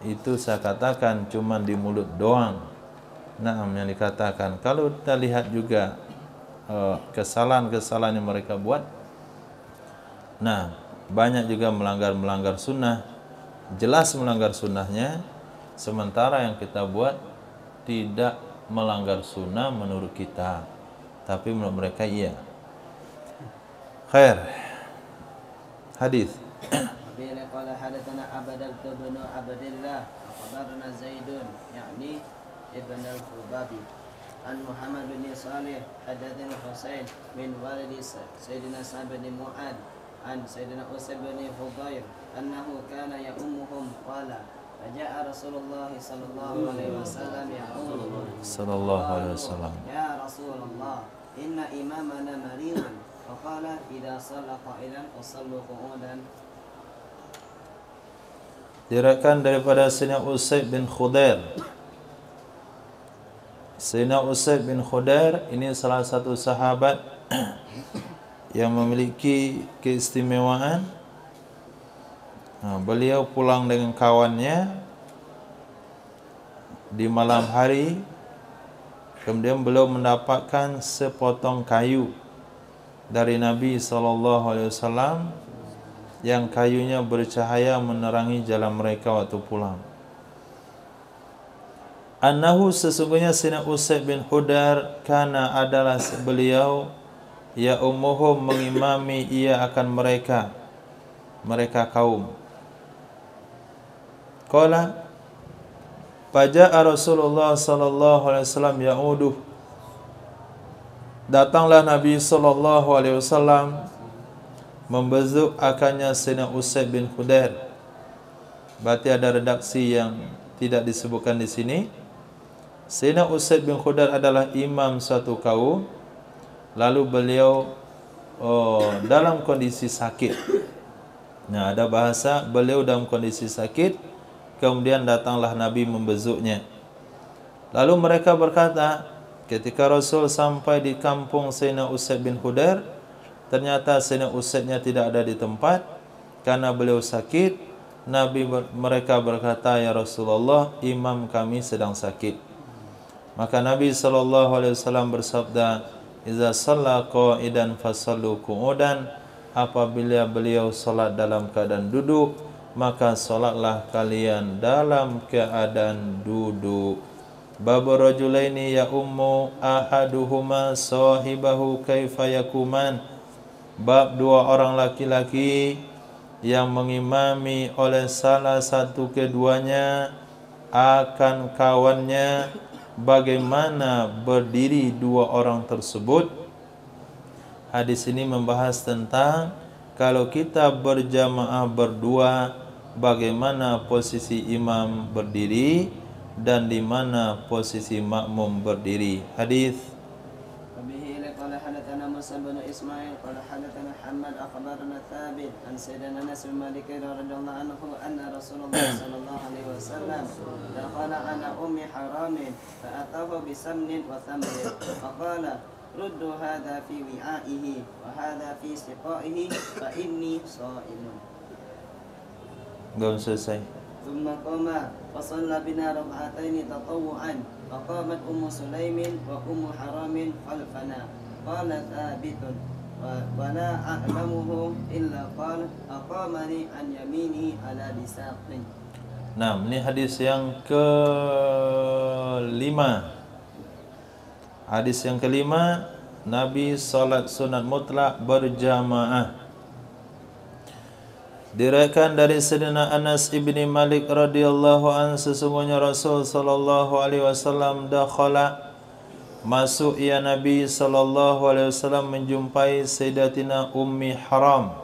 Itu saya katakan cuma di mulut doang. Nah, yang dikatakan. Kalau kita lihat juga kesalahan-kesalahan yang mereka buat, nah, banyak juga melanggar sunnah, jelas melanggar sunnahnya, sementara yang kita buat tidak melanggar sunnah menurut kita, tapi menurut mereka iya. Khair. Hadis. Bila qala hadatsana Abdul bin Abdillah akhbarana Zaidun yakni ibn al-Fubabi an Muhammad bin Salih hadatsana Husain bin walidi Sayyidina Sa'd bin Mu'ad an Sayyidina Usaid bin Hudayr annahu kana ya'ummuhum qala faja'a Rasulullah sallallahu alaihi wasallam yaqulu sallallahu alaihi wasallam ya Rasulullah inna imamana maridun faqala idza shalla qa'ilan fasallu qu'udan. Diriwayatkan daripada Sayyidina Usaid bin Khudair. Sayyidina Usaid bin Khudair ini salah satu sahabat yang memiliki keistimewaan. Beliau pulang dengan kawannya di malam hari, kemudian beliau mendapatkan sepotong kayu dari Nabi SAW yang kayunya bercahaya menerangi jalan mereka waktu pulang. Annahu, sesungguhnya Sayyidina Usaid bin Khudair kana adalah beliau ya ummuhum mengimami ia akan mereka kaum. Qala faja'a Rasulullah sallallahu alaihi wasallam ya'uduh. Datanglah Nabi sallallahu alaihi wasallam membezuk akannya Sayyidina Usaid bin Khudair. Berarti ada redaksi yang tidak disebutkan di sini. Sayyidina Usaid bin Khudair adalah imam suatu kaum. Lalu beliau dalam kondisi sakit. Nah, ada bahasa beliau dalam kondisi sakit, kemudian datanglah Nabi membezuknya. Lalu mereka berkata, ketika Rasul sampai di kampung Sayyidina Usaid bin Khudair, ternyata Sayyidina Usaidnya tidak ada di tempat. karena beliau sakit, mereka berkata, ya Rasulullah, imam kami sedang sakit. Maka Nabi SAW bersabda, iza shalla qa'idan fasallu qu'udan, apabila beliau solat dalam keadaan duduk, maka solatlah kalian dalam keadaan duduk. Babu rajulaini ya ummu ahaduhuma sahibahu kaifa yakuman. Bab dua orang laki-laki yang mengimami oleh salah satu keduanya akan kawannya, bagaimana berdiri dua orang tersebut. Hadis ini membahas tentang kalau kita berjamaah berdua, bagaimana posisi imam berdiri dan di mana posisi makmum berdiri. Hadis قال حدثنا موسى بن اسماعيل قال حدثنا محمد اخبرنا ثابت عن سيدنا انس بن مالك رضي الله عنه ان رسول الله صلى الله عليه وسلم دخل على ام حرام فاتاه بسمن وثمر فقال ردوا هذا في وعائه وهذا في سقائه فاني صائم. belum selesai. ثم قام فصلى بنا ركعتين تطوعا فقامت ام سليم وام حرام خلفنا. قال ثابت ولا أعلمه إلا قال أقامني عن يمينه على بساقه. Nah, ini hadis yang kelima. Hadis yang kelima, Nabi salat sunat mutlak berjamaah. Diriwayatkan dari Sayyidina Anas ibni Malik radhiyallahu an, sesungguhnya Rasul sallallahu alaihi wasallam dakhala, masuk ya Nabi sallallahu alaihi wasallam menjumpai Sayyidatina Ummi Haram.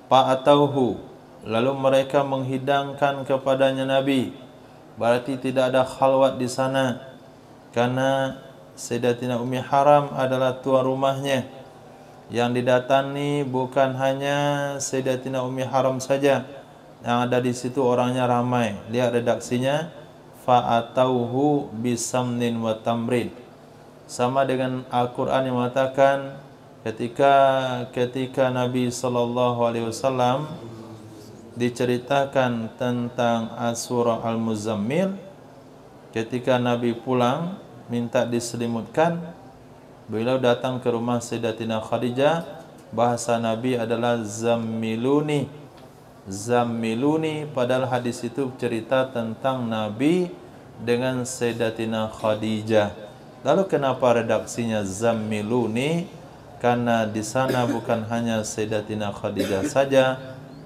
Fa'atauhu, lalu mereka menghidangkan kepadanya Nabi. Berarti tidak ada khalwat di sana, karena Sayyidatina Ummi Haram adalah tuan rumahnya. Yang didatangi bukan hanya Sayyidatina Ummi Haram saja, yang ada di situ orangnya ramai. Lihat redaksinya, fa'atauhu bisamnin wa tamrin. Sama dengan Al-Quran yang mengatakan ketika Nabi SAW diceritakan tentang surah Al-Muzammil, ketika Nabi pulang minta diselimutkan, beliau datang ke rumah Sayyidatina Khadijah. Bahasa Nabi adalah zammiluni. Zammiluni, padahal hadis itu cerita tentang Nabi dengan Sayyidatina Khadijah. Lalu kenapa redaksinya zammiluni? Karena di sana bukan hanya Sayyidatina Khadijah saja,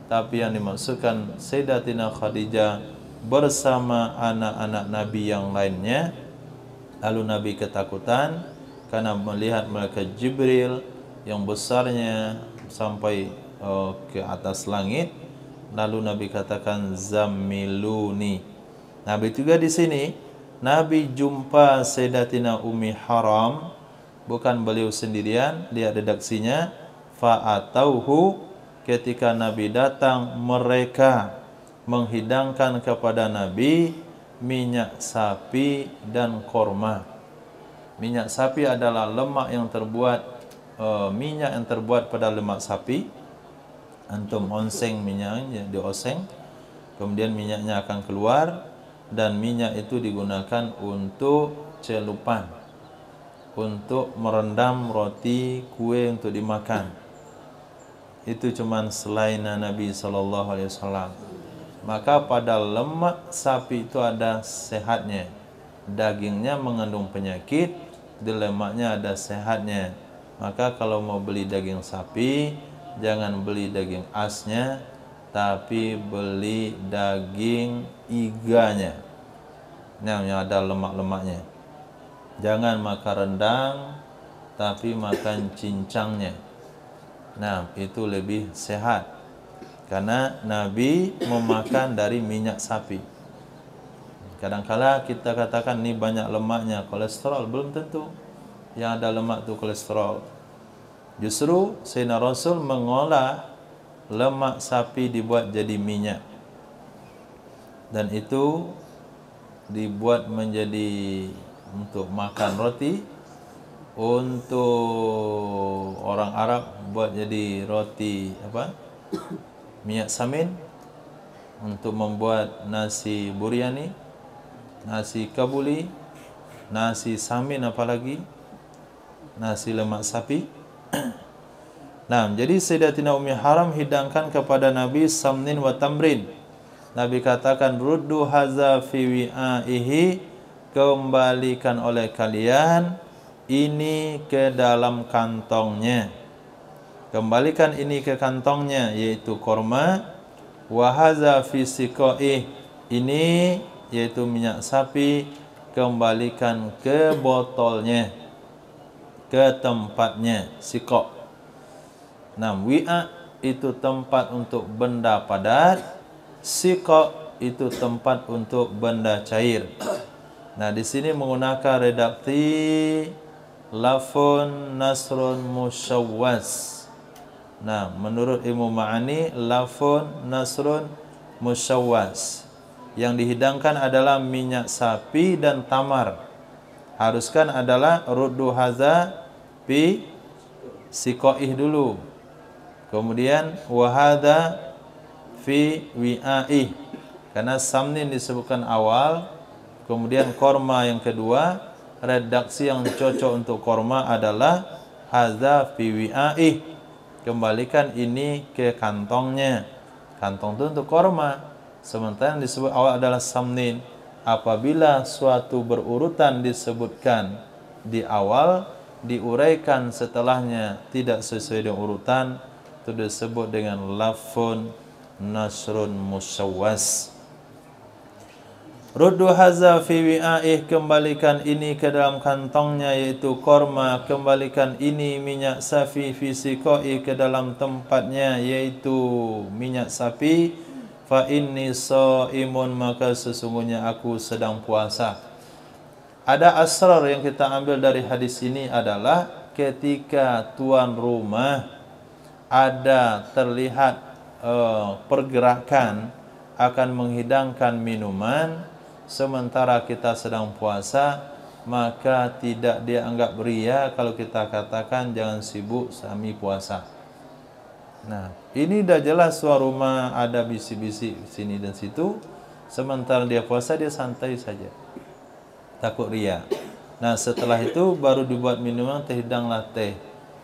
tapi yang dimaksudkan Sayyidatina Khadijah bersama anak-anak Nabi yang lainnya. Lalu Nabi ketakutan karena melihat malaikat Jibril yang besarnya sampai ke atas langit. Lalu Nabi katakan zammiluni. Nabi juga di sini Nabi jumpa Sayyidatina Ummi Haram, bukan beliau sendirian. Lihat redaksinya, fa'atauhu, ketika Nabi datang mereka menghidangkan kepada Nabi minyak sapi dan korma. Minyak sapi adalah lemak yang terbuat minyak yang terbuat pada lemak sapi. Antum onseng minyaknya, dioseng, kemudian minyaknya akan keluar, dan minyak itu digunakan untuk celupan, untuk merendam roti, kue untuk dimakan. Itu cuman selainan Nabi SAW. Maka pada lemak sapi itu ada sehatnya. Dagingnya mengandung penyakit, di lemaknya ada sehatnya. Maka kalau mau beli daging sapi, jangan beli daging asnya, tapi beli daging iganya, yang ada lemak-lemaknya. Jangan makan rendang, tapi makan cincangnya. Nah, itu lebih sehat, karena Nabi memakan dari minyak sapi. Kadang-kala kita katakan ini banyak lemaknya, kolesterol. Belum tentu yang ada lemak itu kolesterol. Justru Sayyidina Rasul mengolah lemak sapi dibuat jadi minyak, dan itu dibuat menjadi untuk makan roti. Untuk orang Arab buat jadi roti apa? minyak samin untuk membuat nasi buryani, nasi kabuli, nasi samin, apalagi nasi lemak sapi. Nah, jadi Sayyidatina Ummi Haram hidangkan kepada Nabi samnin wa tamrin. Nabi katakan, ruddu haza fi wi'aihi, kembalikan oleh kalian ini ke dalam kantongnya. Kembalikan ini ke kantongnya, yaitu korma. Wa haza fi siqaihi, ini yaitu minyak sapi, kembalikan ke botolnya, ke tempatnya. Siqa. Nah, wi'a itu tempat untuk benda padat, siqa itu tempat untuk benda cair. Nah, di sini menggunakan redaksi lafun nasrun musyawwas. Nah, menurut ilmu ma'ani, lafun nasrun musyawwas. Yang dihidangkan adalah minyak sapi dan tamar. Haruskan adalah ruddu haza fi siqaih dulu. Kemudian wahada fi wi'aih, karena samnin disebutkan awal. Kemudian korma yang kedua. Redaksi yang cocok untuk korma adalah hadza fi wi'aih, kembalikan ini ke kantongnya. Kantong itu untuk korma, sementara yang disebut awal adalah samnin. Apabila suatu berurutan disebutkan di awal, diuraikan setelahnya tidak sesuai dengan urutan, itu disebut dengan lafun nasrun musyawwas. Ruddu haza fi wi'aih, kembalikan ini ke dalam kantongnya, yaitu korma. Kembalikan ini minyak sapi fi siqai, ke dalam tempatnya, yaitu minyak sapi. Fa inni shaimun, maka sesungguhnya aku sedang puasa. Ada asrar yang kita ambil dari hadis ini adalah ketika tuan rumah ada terlihat pergerakan akan menghidangkan minuman sementara kita sedang puasa, maka tidak dianggap ria kalau kita katakan jangan sibuk kami puasa. Nah, ini dah jelas tuan rumah ada bisik-bisik sini dan situ, sementara dia puasa dia santai saja, takut ria. Nah, setelah itu baru dibuat minuman, terhidanglah teh.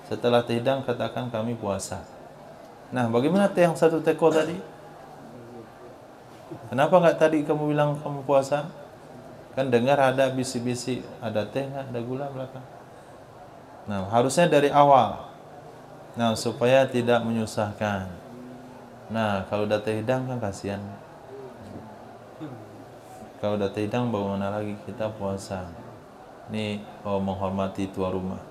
Setelah terhidang katakan kami puasa. Nah, bagaimana teh yang satu teko tadi? Kenapa enggak tadi kamu bilang kamu puasa? Kan dengar ada bisik-bisik, ada teh enggak, ada gula belakang. Nah, harusnya dari awal. Nah, supaya tidak menyusahkan. Nah, kalau udah terhidang kan kasihan. Kalau udah terhidang bagaimana lagi kita puasa? Ini menghormati tuan rumah.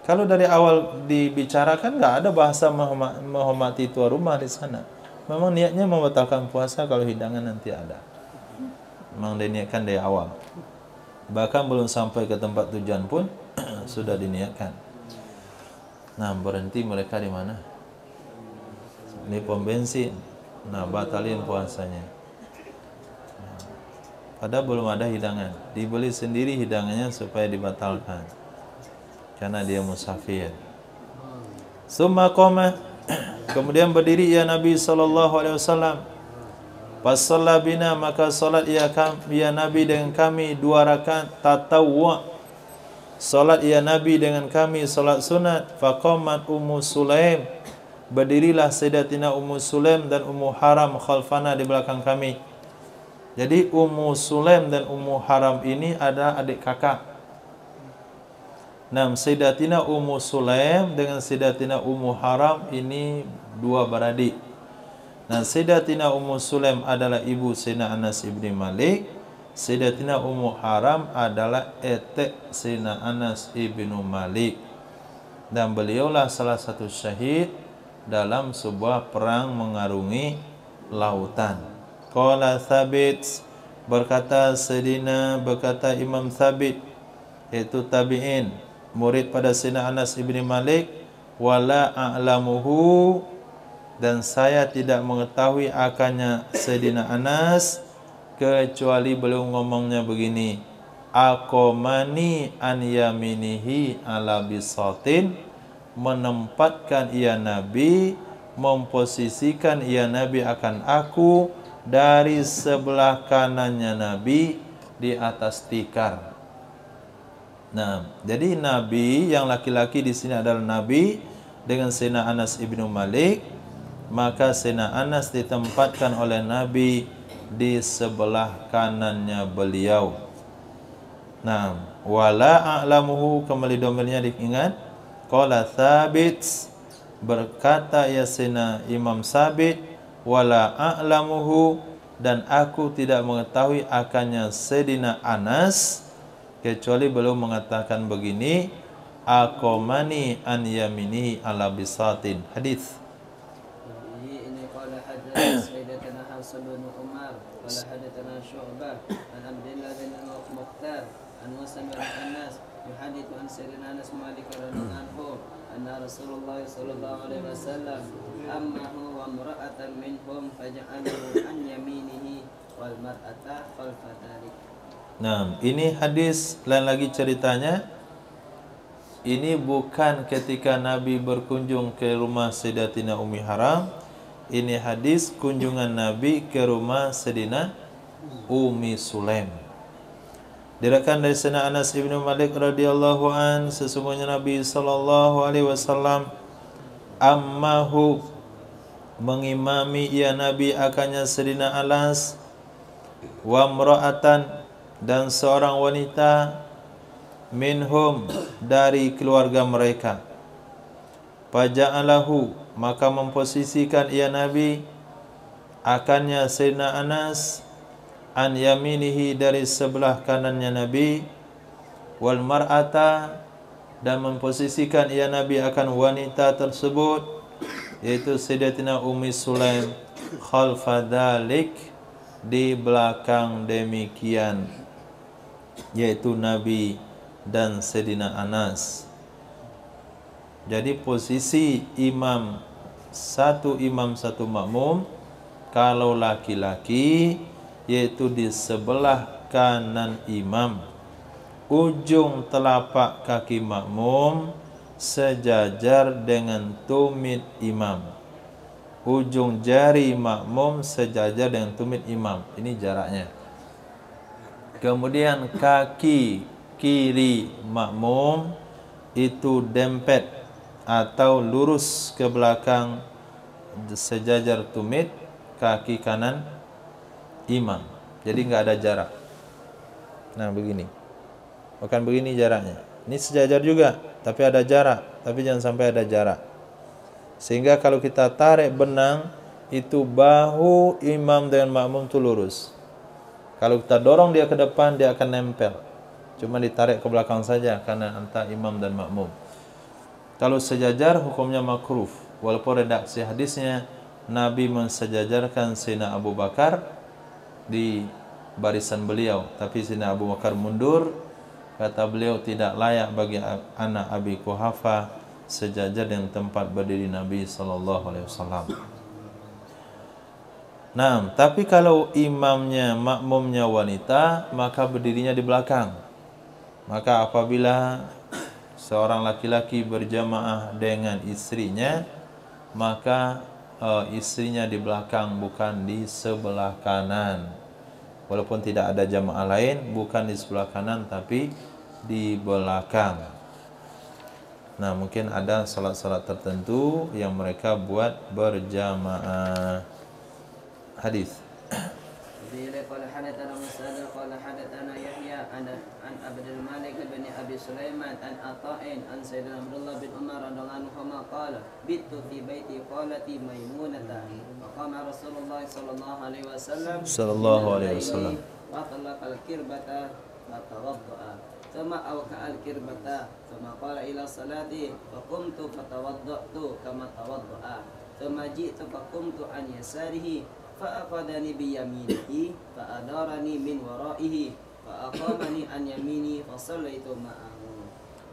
Kalau dari awal dibicarakan enggak ada bahasa menghormati tuan rumah di sana. Memang niatnya membatalkan puasa kalau hidangan nanti ada. Memang diniatkan dari awal. Bahkan belum sampai ke tempat tujuan pun sudah diniatkan. Nah, berhenti mereka di mana? Di pom bensin. Nah, batalin puasanya. Padahal belum ada hidangan. Dibeli sendiri hidangannya supaya dibatalkan. Karena dia musafir. Summa qama, kemudian berdiri ya Nabi SAW. Fasalla bina, maka salat ya Nabi dengan kami 2 rakaat tatawwu'. Salat ya Nabi dengan kami salat sunat. Faqamat Ummu Sulaim, berdirilah Sayyidatina Ummu Sulaim dan Ummu Haram khalfana, di belakang kami. Jadi Ummu Sulaim dan Ummu Haram ini ada adik kakak. Nah, Sayyidatina Ummu Sulaim dengan Sayyidatina Ummu Haram ini 2 beradik. Nah, Sayyidatina Ummu Sulaim adalah ibu Sayyidina Anas ibni Malik. Sayyidatina Ummu Haram adalah etek Sayyidina Anas ibnu Malik. Dan beliaulah salah satu syahid dalam sebuah perang mengarungi lautan. Qala Thabit, berkata Imam Thabit, yaitu tabi'in, murid pada Sayyidina Anas ibni Malik, wala a'lamuhu, dan saya tidak mengetahui akannya Sayyidina Anas kecuali beliau ngomongnya begini, aqamani an yaminihi ala bisatin, menempatkan ia Nabi, memposisikan ia Nabi akan aku dari sebelah kanannya Nabi di atas tikar. Nah, jadi Nabi yang laki-laki di sini adalah Nabi dengan Sayyidina Anas ibnu Malik, maka Sayyidina Anas ditempatkan oleh Nabi di sebelah kanannya beliau. Nah, wala a'lamuhu, kembali domirnya diingat. Qala Thabit, berkata ya Sayyidina Imam Sabit, wala a'lamuhu, dan aku tidak mengetahui akannya Sayyidina Anas kecuali beliau mengatakan begini, aqamani an yamini ala bisatin. Hadis. Ini qala hadatsana Sayyidatuna Hafsah bin Umar qala hadatsana Syu'bah an Abdullah bin Mukhtar an Musa bin Anas yuhadithu an Sayyidina Anas Malik radhiyallahu anhu anna Rasulullah sallallahu alaihi wasallam ammahu wa imra'atan minhum faja'alahu an yaminihi wal mar'ata khalfa dhalik. Nah, ini hadis lain lagi ceritanya. Ini bukan ketika Nabi berkunjung ke rumah Sayyidatina Ummi Haram. Ini hadis kunjungan Nabi ke rumah Sayyidina Ummi Sulaim. Diriwayatkan dari Sayyidina Anas ibnu Malik radhiyallahu an, sesungguhnya Nabi sallallahu alaihi wasallam ammahu, mengimami ia Nabi akannya Sayyidina Anas, wa imra'atan, dan seorang wanita, minhum, dari keluarga mereka. Faja'alahu, maka memposisikan ia Nabi akannya Sayyidina Anas an yaminihi, dari sebelah kanannya Nabi, wal mar'ata, dan memposisikan ia Nabi akan wanita tersebut, yaitu Sayyidatina Ummi Sulaim, khalfa dhalik, di belakang demikian, yaitu Nabi dan Sayyidina Anas. Jadi posisi imam satu makmum, kalau laki-laki yaitu di sebelah kanan imam, ujung telapak kaki makmum sejajar dengan tumit imam, ujung jari makmum sejajar dengan tumit imam. Ini jaraknya. Kemudian kaki kiri makmum itu dempet atau lurus ke belakang sejajar tumit kaki kanan imam. Jadi enggak ada jarak. Nah, begini. Bukan begini jaraknya. Ini sejajar juga, tapi ada jarak. Tapi jangan sampai ada jarak. Sehingga kalau kita tarik benang, itu bahu imam dengan makmum itu lurus. Kalau kita dorong dia ke depan, dia akan nempel. Cuma ditarik ke belakang saja karena antara imam dan makmum. Kalau sejajar, hukumnya makruh. Walaupun redaksi hadisnya, Nabi mensejajarkan Sayyidina Abu Bakar di barisan beliau. Tapi Sayyidina Abu Bakar mundur. Kata beliau, tidak layak bagi anak Abi Quhafah sejajar dengan tempat berdiri Nabi SAW. Nah, tapi kalau imamnya, makmumnya wanita, maka berdirinya di belakang. Maka apabila seorang laki-laki berjamaah dengan istrinya, maka istrinya di belakang, bukan di sebelah kanan. Walaupun tidak ada jamaah lain, bukan di sebelah kanan, tapi di belakang. Nah, mungkin ada salat-salat tertentu yang mereka buat berjamaah. Hadis. قال حدثنا مسعود قال حدثنا يحيى عن عبد الملك بن ابي سليمان عن عطاء عن سيدنا عبد الله بن عمر رضي الله عنهما قال بت في بيت خالتي ميمونة فقام رسول الله صلى الله عليه وسلم وطلق الكربة فتوضأ ثم أوكأ الكربة ثم قال إلى صلاتي فقمت فتوضأت كما توضأ ثم جئت فقمت عن يساره فأخذني بيمينه فأدارني من ورائه فأقامني عن يميني فصليت معه.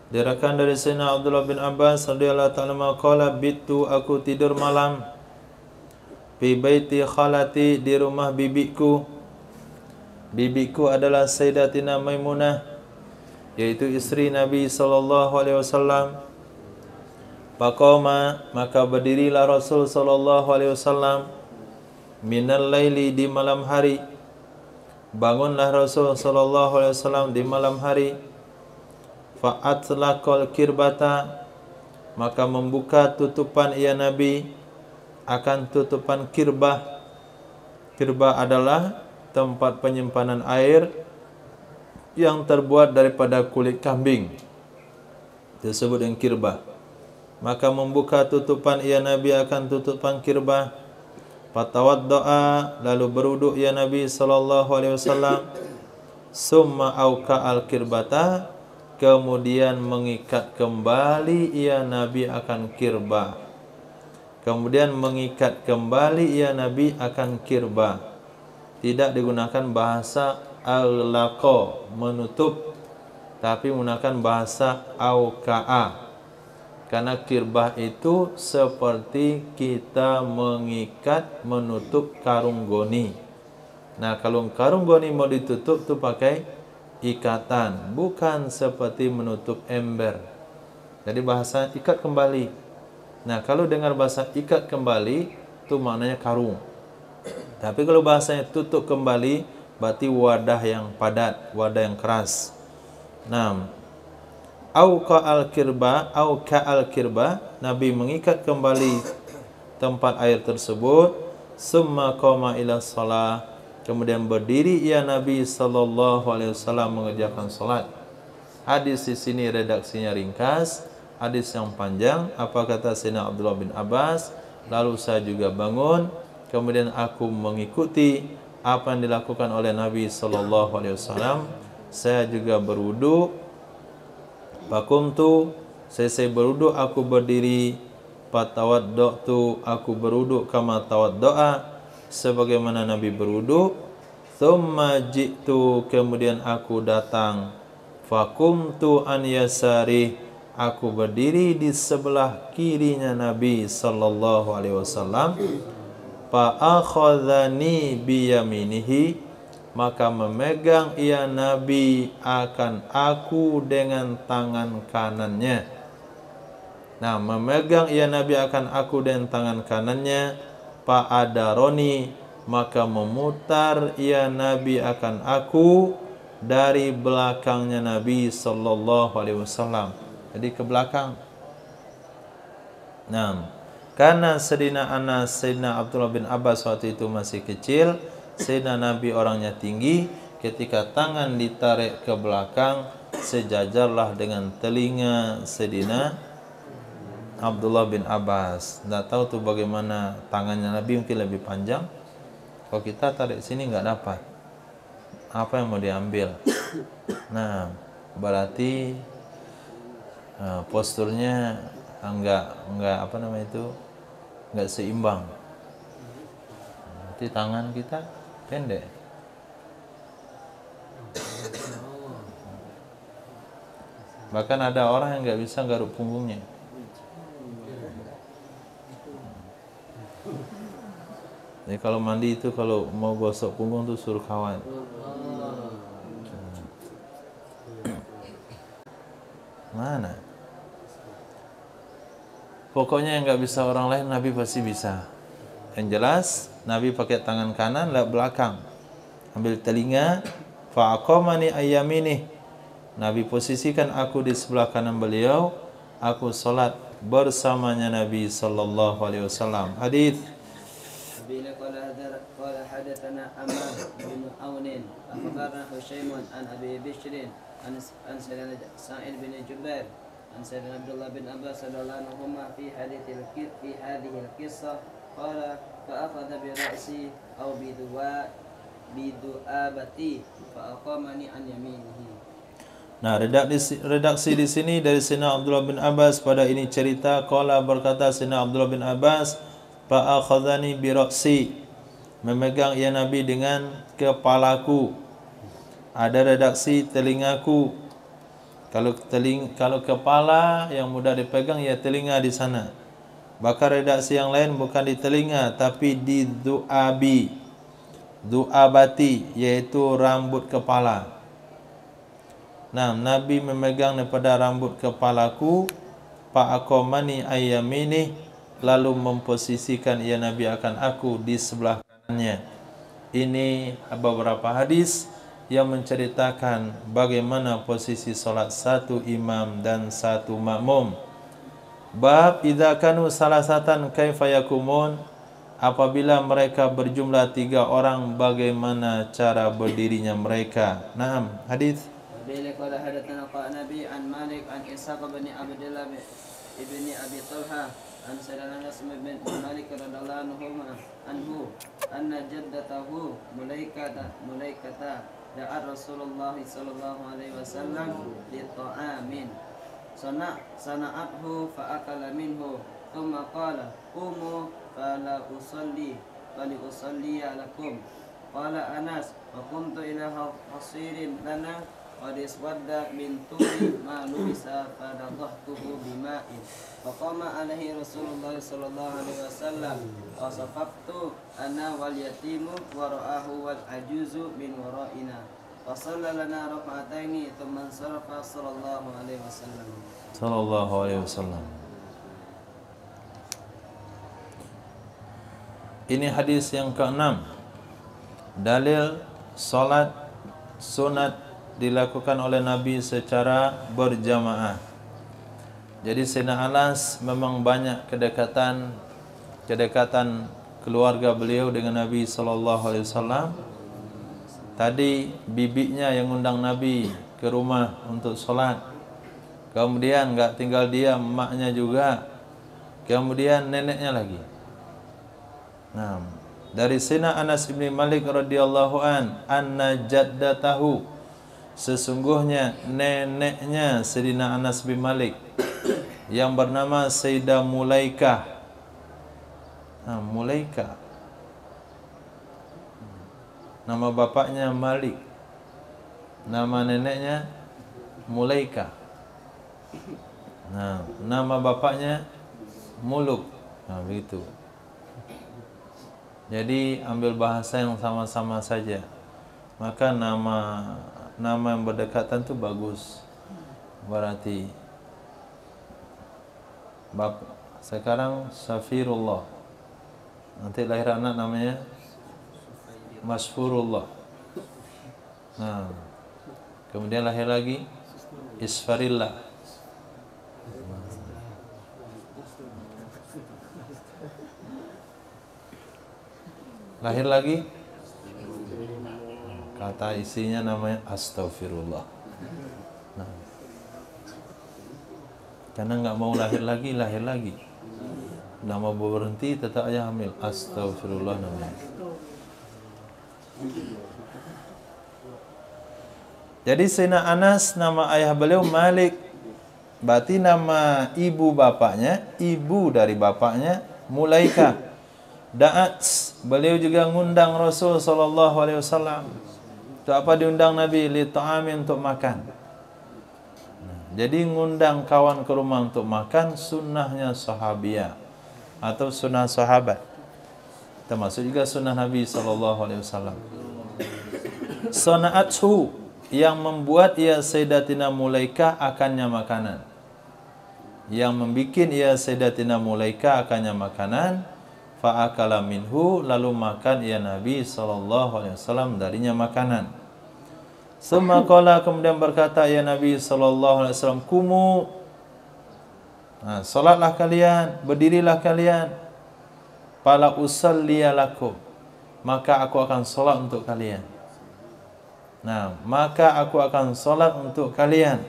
Diriwayatkan dari Sayyidina Abdullah bin Abbas radhiyallahu ta'ala qala bitu, aku tidur malam, fi baiti khalati, di rumah bibiku. Bibiku adalah Sayyidatina Maimunah, yaitu istri Nabi sallallahu alaihi wasallam. Faqama, maka berdirilah Rasul sallallahu alaihi wasallam minal laili, di malam hari. Bangunlah Rasul sallallahu alaihi wasallam di malam hari. Fa atlaqal kirbata, maka membuka tutupan ia Nabi akan tutupan kirbah. Kirbah adalah tempat penyimpanan air yang terbuat daripada kulit kambing, disebut dengan kirbah. Maka membuka tutupan ia Nabi akan tutupan kirbah. Fatawaddoa, lalu berwuduk ya Nabi sallallahu alaihi wasallam. Summa auka al-kirbata, kemudian mengikat kembali ia Nabi akan kirbah. Kemudian mengikat kembali ia Nabi akan kirbah. Tidak digunakan bahasa al-laqa, menutup, tapi menggunakan bahasa auka'a. Karena kirbah itu seperti kita mengikat, menutup karung goni. Nah, kalau karung goni mau ditutup tu pakai ikatan, bukan seperti menutup ember. Jadi bahasa ikat kembali. Nah, kalau dengar bahasa ikat kembali, tu maknanya karung. Tapi kalau bahasanya tutup kembali, berarti wadah yang padat, wadah yang keras. Nah, auka al-kirba, Nabi mengikat kembali tempat air tersebut. Summa qama ila shalah, kemudian berdiri ia Nabi sallallahu alaihi wasallam mengerjakan salat. Hadis di sini redaksinya ringkas, hadis yang panjang. Apa kata Sayyidina Abdullah bin Abbas? Lalu saya juga bangun, kemudian aku mengikuti apa yang dilakukan oleh Nabi sallallahu alaihi wasallam. Saya juga berwudu. Faqumtu, saya berwuduk, aku berdiri. Fatawaddatu, aku berwuduk kama tawaddoa, sebagaimana Nabi berwuduk. Thumma ji'tu, kemudian aku datang. Faqumtu an yasari, aku berdiri di sebelah kirinya Nabi sallallahu alaihi wasallam. Fa akhadhani bi yaminihi, maka memegang ia Nabi akan aku dengan tangan kanannya. Nah, memegang ia Nabi akan aku dengan tangan kanannya. Fa'adaroni, maka memutar ia Nabi akan aku dari belakangnya Nabi sallallahu alaihi wasallam. Jadi ke belakang. Nah, karena Sayyidina Anas, Sayyidina Abdullah bin Abbas waktu itu masih kecil, Sayyidina Nabi orangnya tinggi. Ketika tangan ditarik ke belakang, sejajarlah dengan telinga Sayyidina Abdullah bin Abbas. Tidak tahu tu bagaimana tangannya Nabi, mungkin lebih panjang. Kalau kita tarik sini nggak dapat. Apa yang mau diambil? Nah, berarti posturnya enggak apa namanya itu, enggak seimbang. Berarti tangan kita pendek. Bahkan ada orang yang nggak bisa garuk punggungnya. Jadi kalau mandi itu, kalau mau gosok punggung tuh suruh kawan. Mana? Pokoknya yang nggak bisa orang lain, Nabi pasti bisa. Yang jelas, Nabi pakai tangan kanan lewat belakang, ambil telinga. Fa'aqamani ayyamini, Nabi posisikan aku di sebelah kanan beliau. Aku solat bersamanya Nabi sallallahu alaihi wasallam. Hadis. Bila qala hadatsana Amr bin Aun akhbarana Husaym an Abi Bishr an Sayyidina Sa'id bin Jubair an Sayyidina Abdullah bin Abbas radhiyallahu anhuma fi hadhihi al-qissah qala fa akhadha bi ra'si aw bi du'abati fa aqamani an yaminihi. Nah, redaksi di sini dari Sayyidina Abdullah bin Abbas pada ini cerita. Qala, berkata Sayyidina Abdullah bin Abbas, fa akhadhani bi ra'si, memegang ya Nabi dengan kepalaku. Ada redaksi telingaku. Kalau kepala yang mudah dipegang, ya telinga di sana. Bahkan redaksi yang lain bukan di telinga, tapi di du'abati, yaitu rambut kepala. Nah, Nabi memegang daripada rambut kepalaku. fa'aqamani ayyamini, lalu memposisikan ia Nabi akan aku di sebelah kanannya. Ini beberapa hadis yang menceritakan bagaimana posisi solat satu imam dan satu makmum. Bab idza kanu salasatan kaifa yakumun, apabila mereka berjumlah 3 orang bagaimana cara berdirinya mereka. Naam, hadis. Bila qala hadatsana Nabi an Malik an Ishaq bin Abdullah ibni Abi Talha an Sayyidina Anas bin Malik radhiyallahu anhu anna jaddatahu Mulaikata da'a Rasulullah sallallahu alaihi wasallam li ta'amin sana'athu fa akala minhu thumma qala qumu fala usalli lakum. Qala Anas wa qumtu ila hasirin lana qad iswadda min tuli ma lubisa fadadhtuhu bima'in faqama alaihi Rasulullah sallallahu alaihi wasallam wa safaftu ana wal yatimu wa ra'ahu wal ajuzu min wara'ina wa sallalana raka'ataini thumma sarafa sallallahu alaihi wasallam. Ini hadis yang ke-6. Dalil solat sunat dilakukan oleh Nabi secara berjamaah. Jadi Sayyidina Anas memang banyak kedekatan keluarga beliau dengan Nabi SAW. Tadi bibinya yang undang Nabi ke rumah untuk solat. Kemudian enggak tinggal dia, emaknya juga. Kemudian neneknya lagi. Nah, dari Sayyidina Anas bin Malik radhiyallahu anna jaddatahu, sesungguhnya neneknya Sayyidina Anas bin Malik yang bernama Sayyidah Mulaikah. Mulaikah. Nama bapaknya Malik, nama neneknya Mulaikah. Nah, nama bapaknya Muluk. Nah, begitu. Jadi ambil bahasa yang sama-sama saja. Maka nama yang berdekatan tu bagus. Berarti sekarang Safirullah. Nanti lahir anak namanya Masfurullah. Nah, kemudian lahir lagi Isfarillah. Lahir lagi kata isinya namanya Astaghfirullah. Nah, karena enggak mau lahir lagi. Nama berhenti tetap aja hamil. Astaghfirullah namanya. Jadi Sayyidina Anas nama ayah beliau Malik. Berarti nama ibu dari bapaknya Mulaikah. Da'at, beliau juga ngundang Rasul sallallahu alaihi wasallam. Untuk apa diundang Nabi? Li ta'amin, untuk makan. Jadi ngundang kawan ke rumah untuk makan sunnahnya sahabiah atau sunnah sahabat. Termasuk juga sunnah Nabi sallallahu alaihi wasallam. Sana'athu, yang membuat ia Sayyidatina Mulaikah akannya makanan. Yang membikin ia Sayyidatina Mulaikah akannya makanan. Fa'akala minhu, lalu makan ia Nabi SAW darinya makanan. Summa qala, kemudian berkata ya Nabi SAW, kumu, salatlah kalian, berdirilah kalian. Fala usalliya lakum, maka aku akan salat untuk kalian. Nah, maka aku akan salat untuk kalian.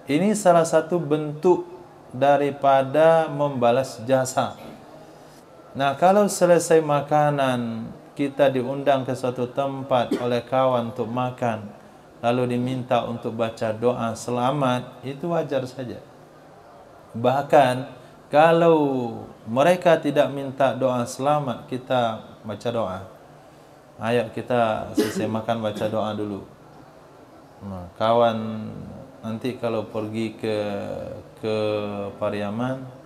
Ini salah satu bentuk daripada membalas jasa. Nah, kalau selesai makanan, kita diundang ke suatu tempat oleh kawan untuk makan, lalu diminta untuk baca doa selamat, itu wajar saja. Bahkan, kalau mereka tidak minta doa selamat, kita baca doa. Ayo kita selesai makan baca doa dulu. Nah, kawan nanti kalau pergi ke Pariaman,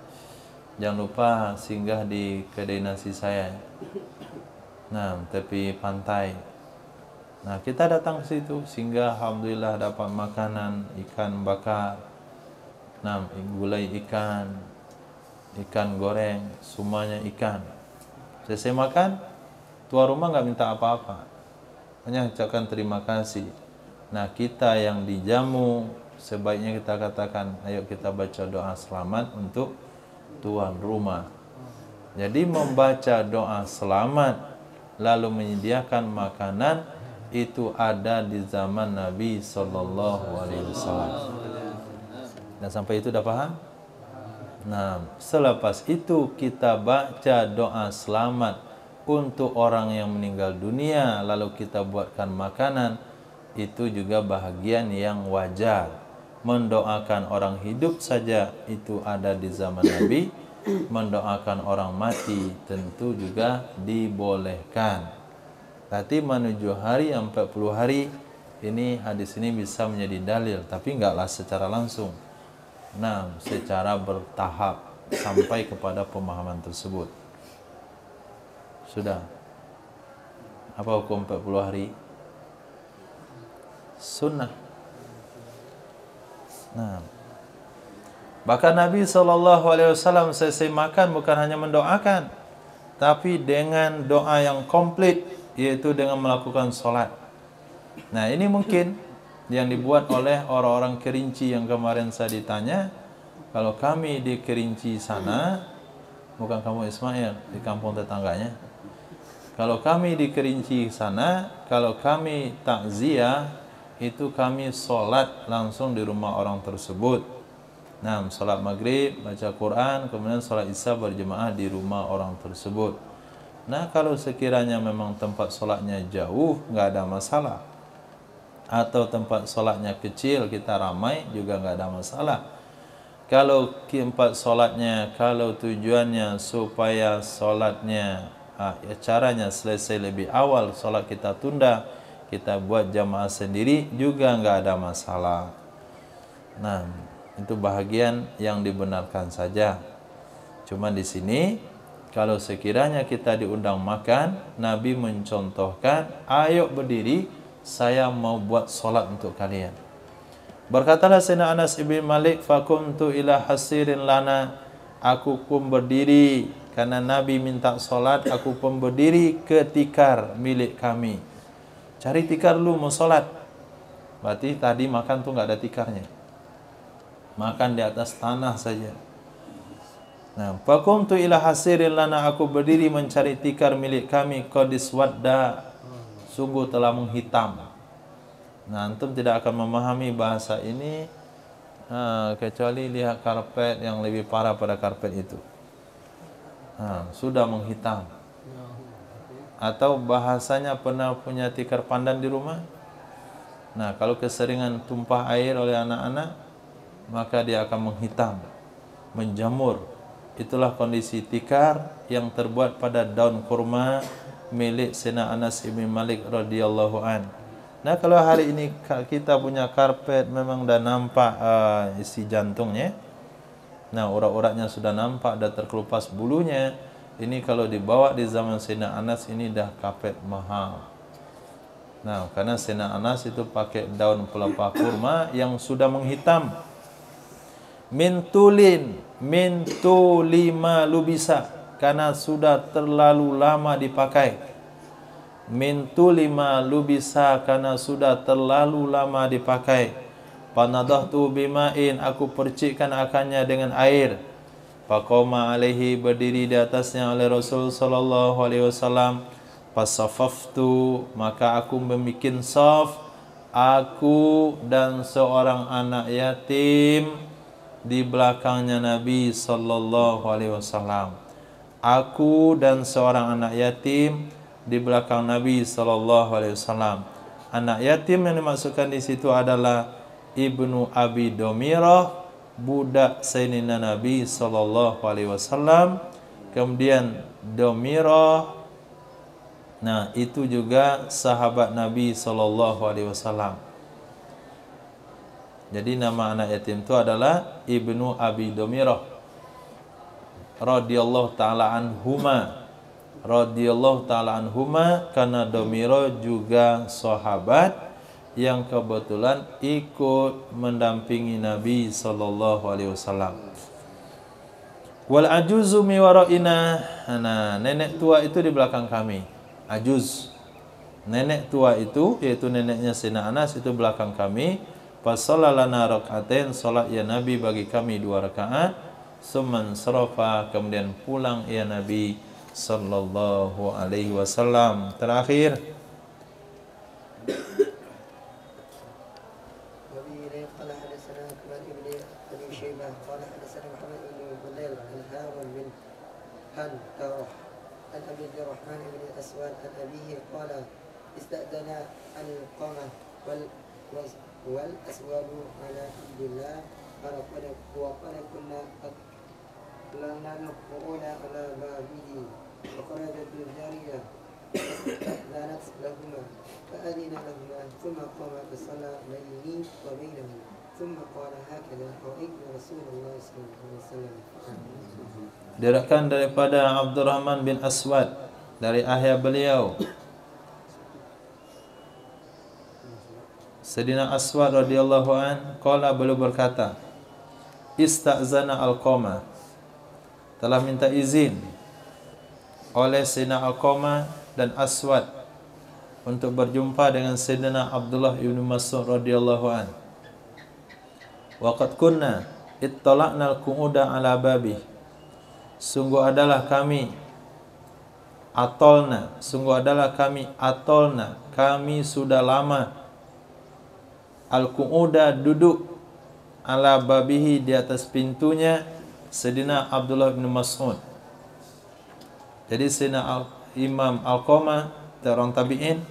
jangan lupa singgah di kedai nasi saya. Nah, tepi pantai. Nah, kita datang ke situ, singgah, alhamdulillah dapat makanan ikan bakar. Nah, gulai ikan, ikan goreng, semuanya ikan. Selesai makan, tuan rumah nggak minta apa-apa, hanya ucapkan terima kasih. Nah, kita yang dijamu sebaiknya kita katakan, ayo kita baca doa selamat untuk tuan rumah. Jadi membaca doa selamat lalu menyediakan makanan itu ada di zaman Nabi SAW. Dan sampai itu dah faham? Nah, selepas itu kita baca doa selamat untuk orang yang meninggal dunia, lalu kita buatkan makanan, itu juga bahagian yang wajar. Mendoakan orang hidup saja itu ada di zaman Nabi, mendoakan orang mati tentu juga dibolehkan. Tapi menuju hari 40 hari, ini hadis ini bisa menjadi dalil, tapi enggaklah secara langsung. Nah, secara bertahap sampai kepada pemahaman tersebut. Sudah. Apa hukum 40 hari? Sunnah. Nah, bahkan Nabi SAW selesai makan bukan hanya mendoakan, tapi dengan doa yang komplit, yaitu dengan melakukan solat. Nah, ini mungkin yang dibuat oleh orang-orang Kerinci yang kemarin saya ditanya. Kalau kami di Kerinci sana, bukan kamu Ismail, di kampung tetangganya. Kalau kami di Kerinci sana, kalau kami takziah, itu kami solat langsung di rumah orang tersebut. Nah, solat maghrib, baca Quran, kemudian solat isya berjemaah di rumah orang tersebut. Nah, kalau sekiranya memang tempat solatnya jauh, nggak ada masalah. Atau tempat solatnya kecil, kita ramai juga nggak ada masalah. Kalau tempat solatnya, kalau tujuannya supaya solatnya, caranya selesai lebih awal, solat kita tunda, kita buat jamaah sendiri juga nggak ada masalah. Nah, itu bahagian yang dibenarkan saja. Cuma di sini, kalau sekiranya kita diundang makan, Nabi mencontohkan, ayo berdiri, saya mau buat solat untuk kalian. Berkatalah Sayyidina Anas ibn Malik, fakuntu ila hasirin lana, aku pun berdiri karena Nabi minta solat, aku pun berdiri ke tikar milik kami. Cari tikar dulu mau solat. Berarti tadi makan tu nggak ada tikarnya, makan di atas tanah saja. Nah, fakuntu ila hasirin lana, aku berdiri mencari tikar milik kami, qadis wadda, sungguh telah menghitam. Nah, antum tidak akan memahami bahasa ini kecuali lihat karpet yang lebih parah pada karpet itu. Sudah menghitam. Atau bahasanya pernah punya tikar pandan di rumah? Nah, kalau keseringan tumpah air oleh anak-anak, maka dia akan menghitam, menjamur. Itulah kondisi tikar yang terbuat pada daun kurma milik Sayyidina Anas ibn Malik radhiyallahu an. Nah, kalau hari ini kita punya karpet memang dah nampak isi jantungnya. Nah, urat-uratnya sudah nampak, dah terkelupas bulunya. Ini kalau dibawa di zaman Sayyidina Anas, ini dah karpet mahal. Nah, karena Sayyidina Anas itu pakai daun pelepah kurma yang sudah menghitam. Mintulima lubisa, karena sudah terlalu lama dipakai. Mintulima lubisa, karena sudah terlalu lama dipakai. Panadahtu bima'in, aku percikkan akannya dengan air. Faqama alaihi, berdiri di atasnya oleh Rasul sallallahu alaihi wasallam. Fasafaftu, maka aku membikin saf, aku dan seorang anak yatim di belakangnya Nabi sallallahu alaihi wasallam. Aku dan seorang anak yatim di belakang Nabi sallallahu alaihi wasallam. Anak yatim yang dimaksudkan di situ adalah Ibnu Abi Domirah, budak Sayyidina Nabi sallallahu alaihi wasallam. Kemudian Domirah, nah itu juga sahabat Nabi sallallahu alaihi wasallam. Jadi nama anak yatim itu adalah Ibnu Abi Domirah radhiyallahu taala anhuma. Radhiyallahu taala anhuma, karena Domirah juga sahabat yang kebetulan ikut mendampingi Nabi sallallahu alaihi wasallam. Wal ajuzu mi waraina. Nah, nenek tua itu di belakang kami. Ajuz. Nenek tua itu yaitu neneknya Sayyidina Anas itu belakang kami. Fasallalana rakaatain, salat ya Nabi bagi kami 2 rakaat. Summan sarafa, kemudian pulang ya Nabi sallallahu alaihi wasallam. Terakhir عن أبي عبد الرحمن بن الأسود عن أبيه قال استأذن القمة والأسود على عبد الله وقال كنا لنا القرون على بابه فخرجت الجارية فاستأذنت لهما فأذن لهما ثم قام فصلى بيني وبينه ثم قال هكذا رأيت رسول الله صلى الله عليه وسلم. Diriwayatkan daripada Abdurrahman bin Aswad dari ayah beliau Sayyidina Aswad radhiyallahu an qala, beliau berkata, istazana Alqamah, telah minta izin oleh Sayyidina Alqamah dan Aswad untuk berjumpa dengan Sayyidina Abdullah ibn Mas'ud radhiyallahu an. Waqad kunna ittala'na al-qu'uda ala babih, sungguh adalah kami kami sudah lama al-qu'uda duduk ala babihi di atas pintunya Sayyidina Abdullah bin Mas'ud. Jadi Sayyidina Imam Alqamah orang tabi'in,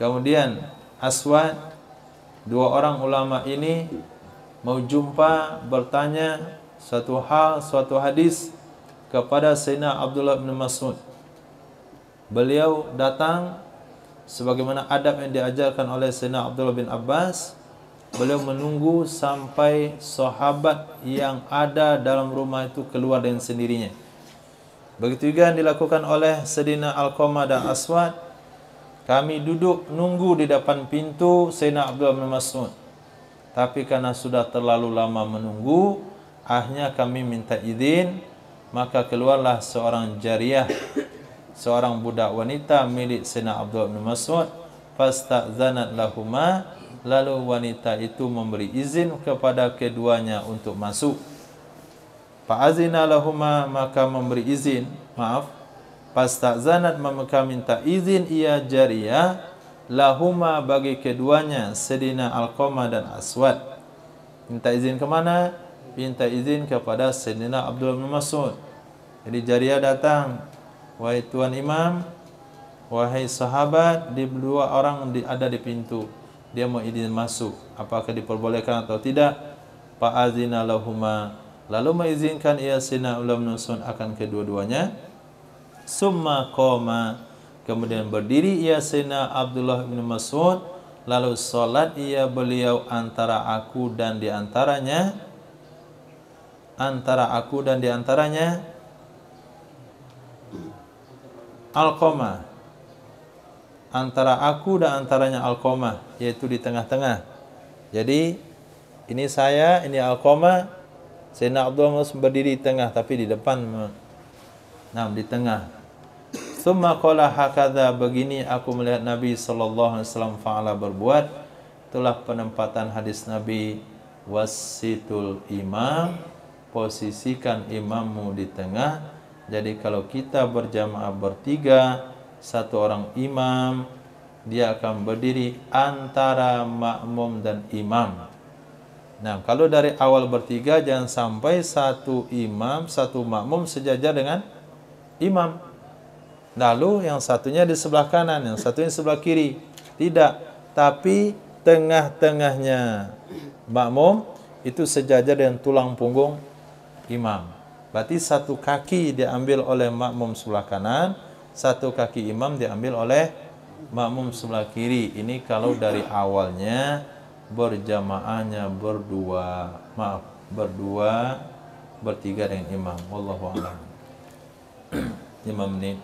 kemudian Aswad, 2 orang ulama ini mau jumpa bertanya suatu hal, suatu hadis kepada Sayyidina Abdullah bin Mas'ud. Beliau datang sebagaimana adab yang diajarkan oleh Sayyidina Abdullah bin Abbas. Beliau menunggu sampai sahabat yang ada dalam rumah itu keluar dengan sendirinya. Begitu juga yang dilakukan oleh Sayyidina Alqamah dan Aswad. Kami duduk nunggu di depan pintu Sayyidina Abdullah bin Mas'ud. Tapi karena sudah terlalu lama menunggu, akhirnya kami minta izin, maka keluarlah seorang jariyah, seorang budak wanita milik Sayyidina Abdullah bin Mas'ud. Fasta'zanat lahuma, lalu wanita itu memberi izin kepada keduanya untuk masuk. Fa'azina lahuma, maka memberi izin, fasta'zanat, maka minta izin ia jariyah, lahuma bagi keduanya, Sayyidina Alqamah dan Aswad. Minta izin ke mana? Minta izin kepada Sayyidina Abdullah bin Mas'ud. Jadi jariyah datang, wahai tuan imam, wahai sahabat, di 2 orang ada di pintu, dia mau izin masuk, apakah diperbolehkan atau tidak? Fa'azina lahuma, lalu mengizinkan ia Sayyidina Abdullah bin Mas'ud akan kedua-duanya. Summa qama, kemudian berdiri ia Sayyidina Abdullah bin Mas'ud, lalu salat ia beliau antara aku dan di antaranya, Alqamah, antara aku dan antaranya Alqamah, yaitu di tengah-tengah. Jadi ini saya, ini Alqamah, Sayyidina Abdullah bin Mas'ud berdiri di tengah, tapi di depan, di tengah. Summa qala hakadha, begini aku melihat Nabi sallallahu alaihi wasallam fa'ala berbuat. Itulah penempatan hadis Nabi, wasitul imam, posisikan imammu di tengah. Jadi kalau kita berjamaah bertiga, 1 orang imam, dia akan berdiri antara makmum dan imam. Nah, kalau dari awal bertiga, jangan sampai 1 imam, 1 makmum sejajar dengan imam, lalu yang satunya di sebelah kanan, yang satunya di sebelah kiri. Tidak, tapi tengah-tengahnya makmum itu sejajar dengan tulang punggung imam. Berarti 1 kaki diambil oleh makmum sebelah kanan, 1 kaki imam diambil oleh makmum sebelah kiri. Ini kalau dari awalnya berjamaahnya berdua, bertiga dengan imam. Wallahu a'lam. 5 menit.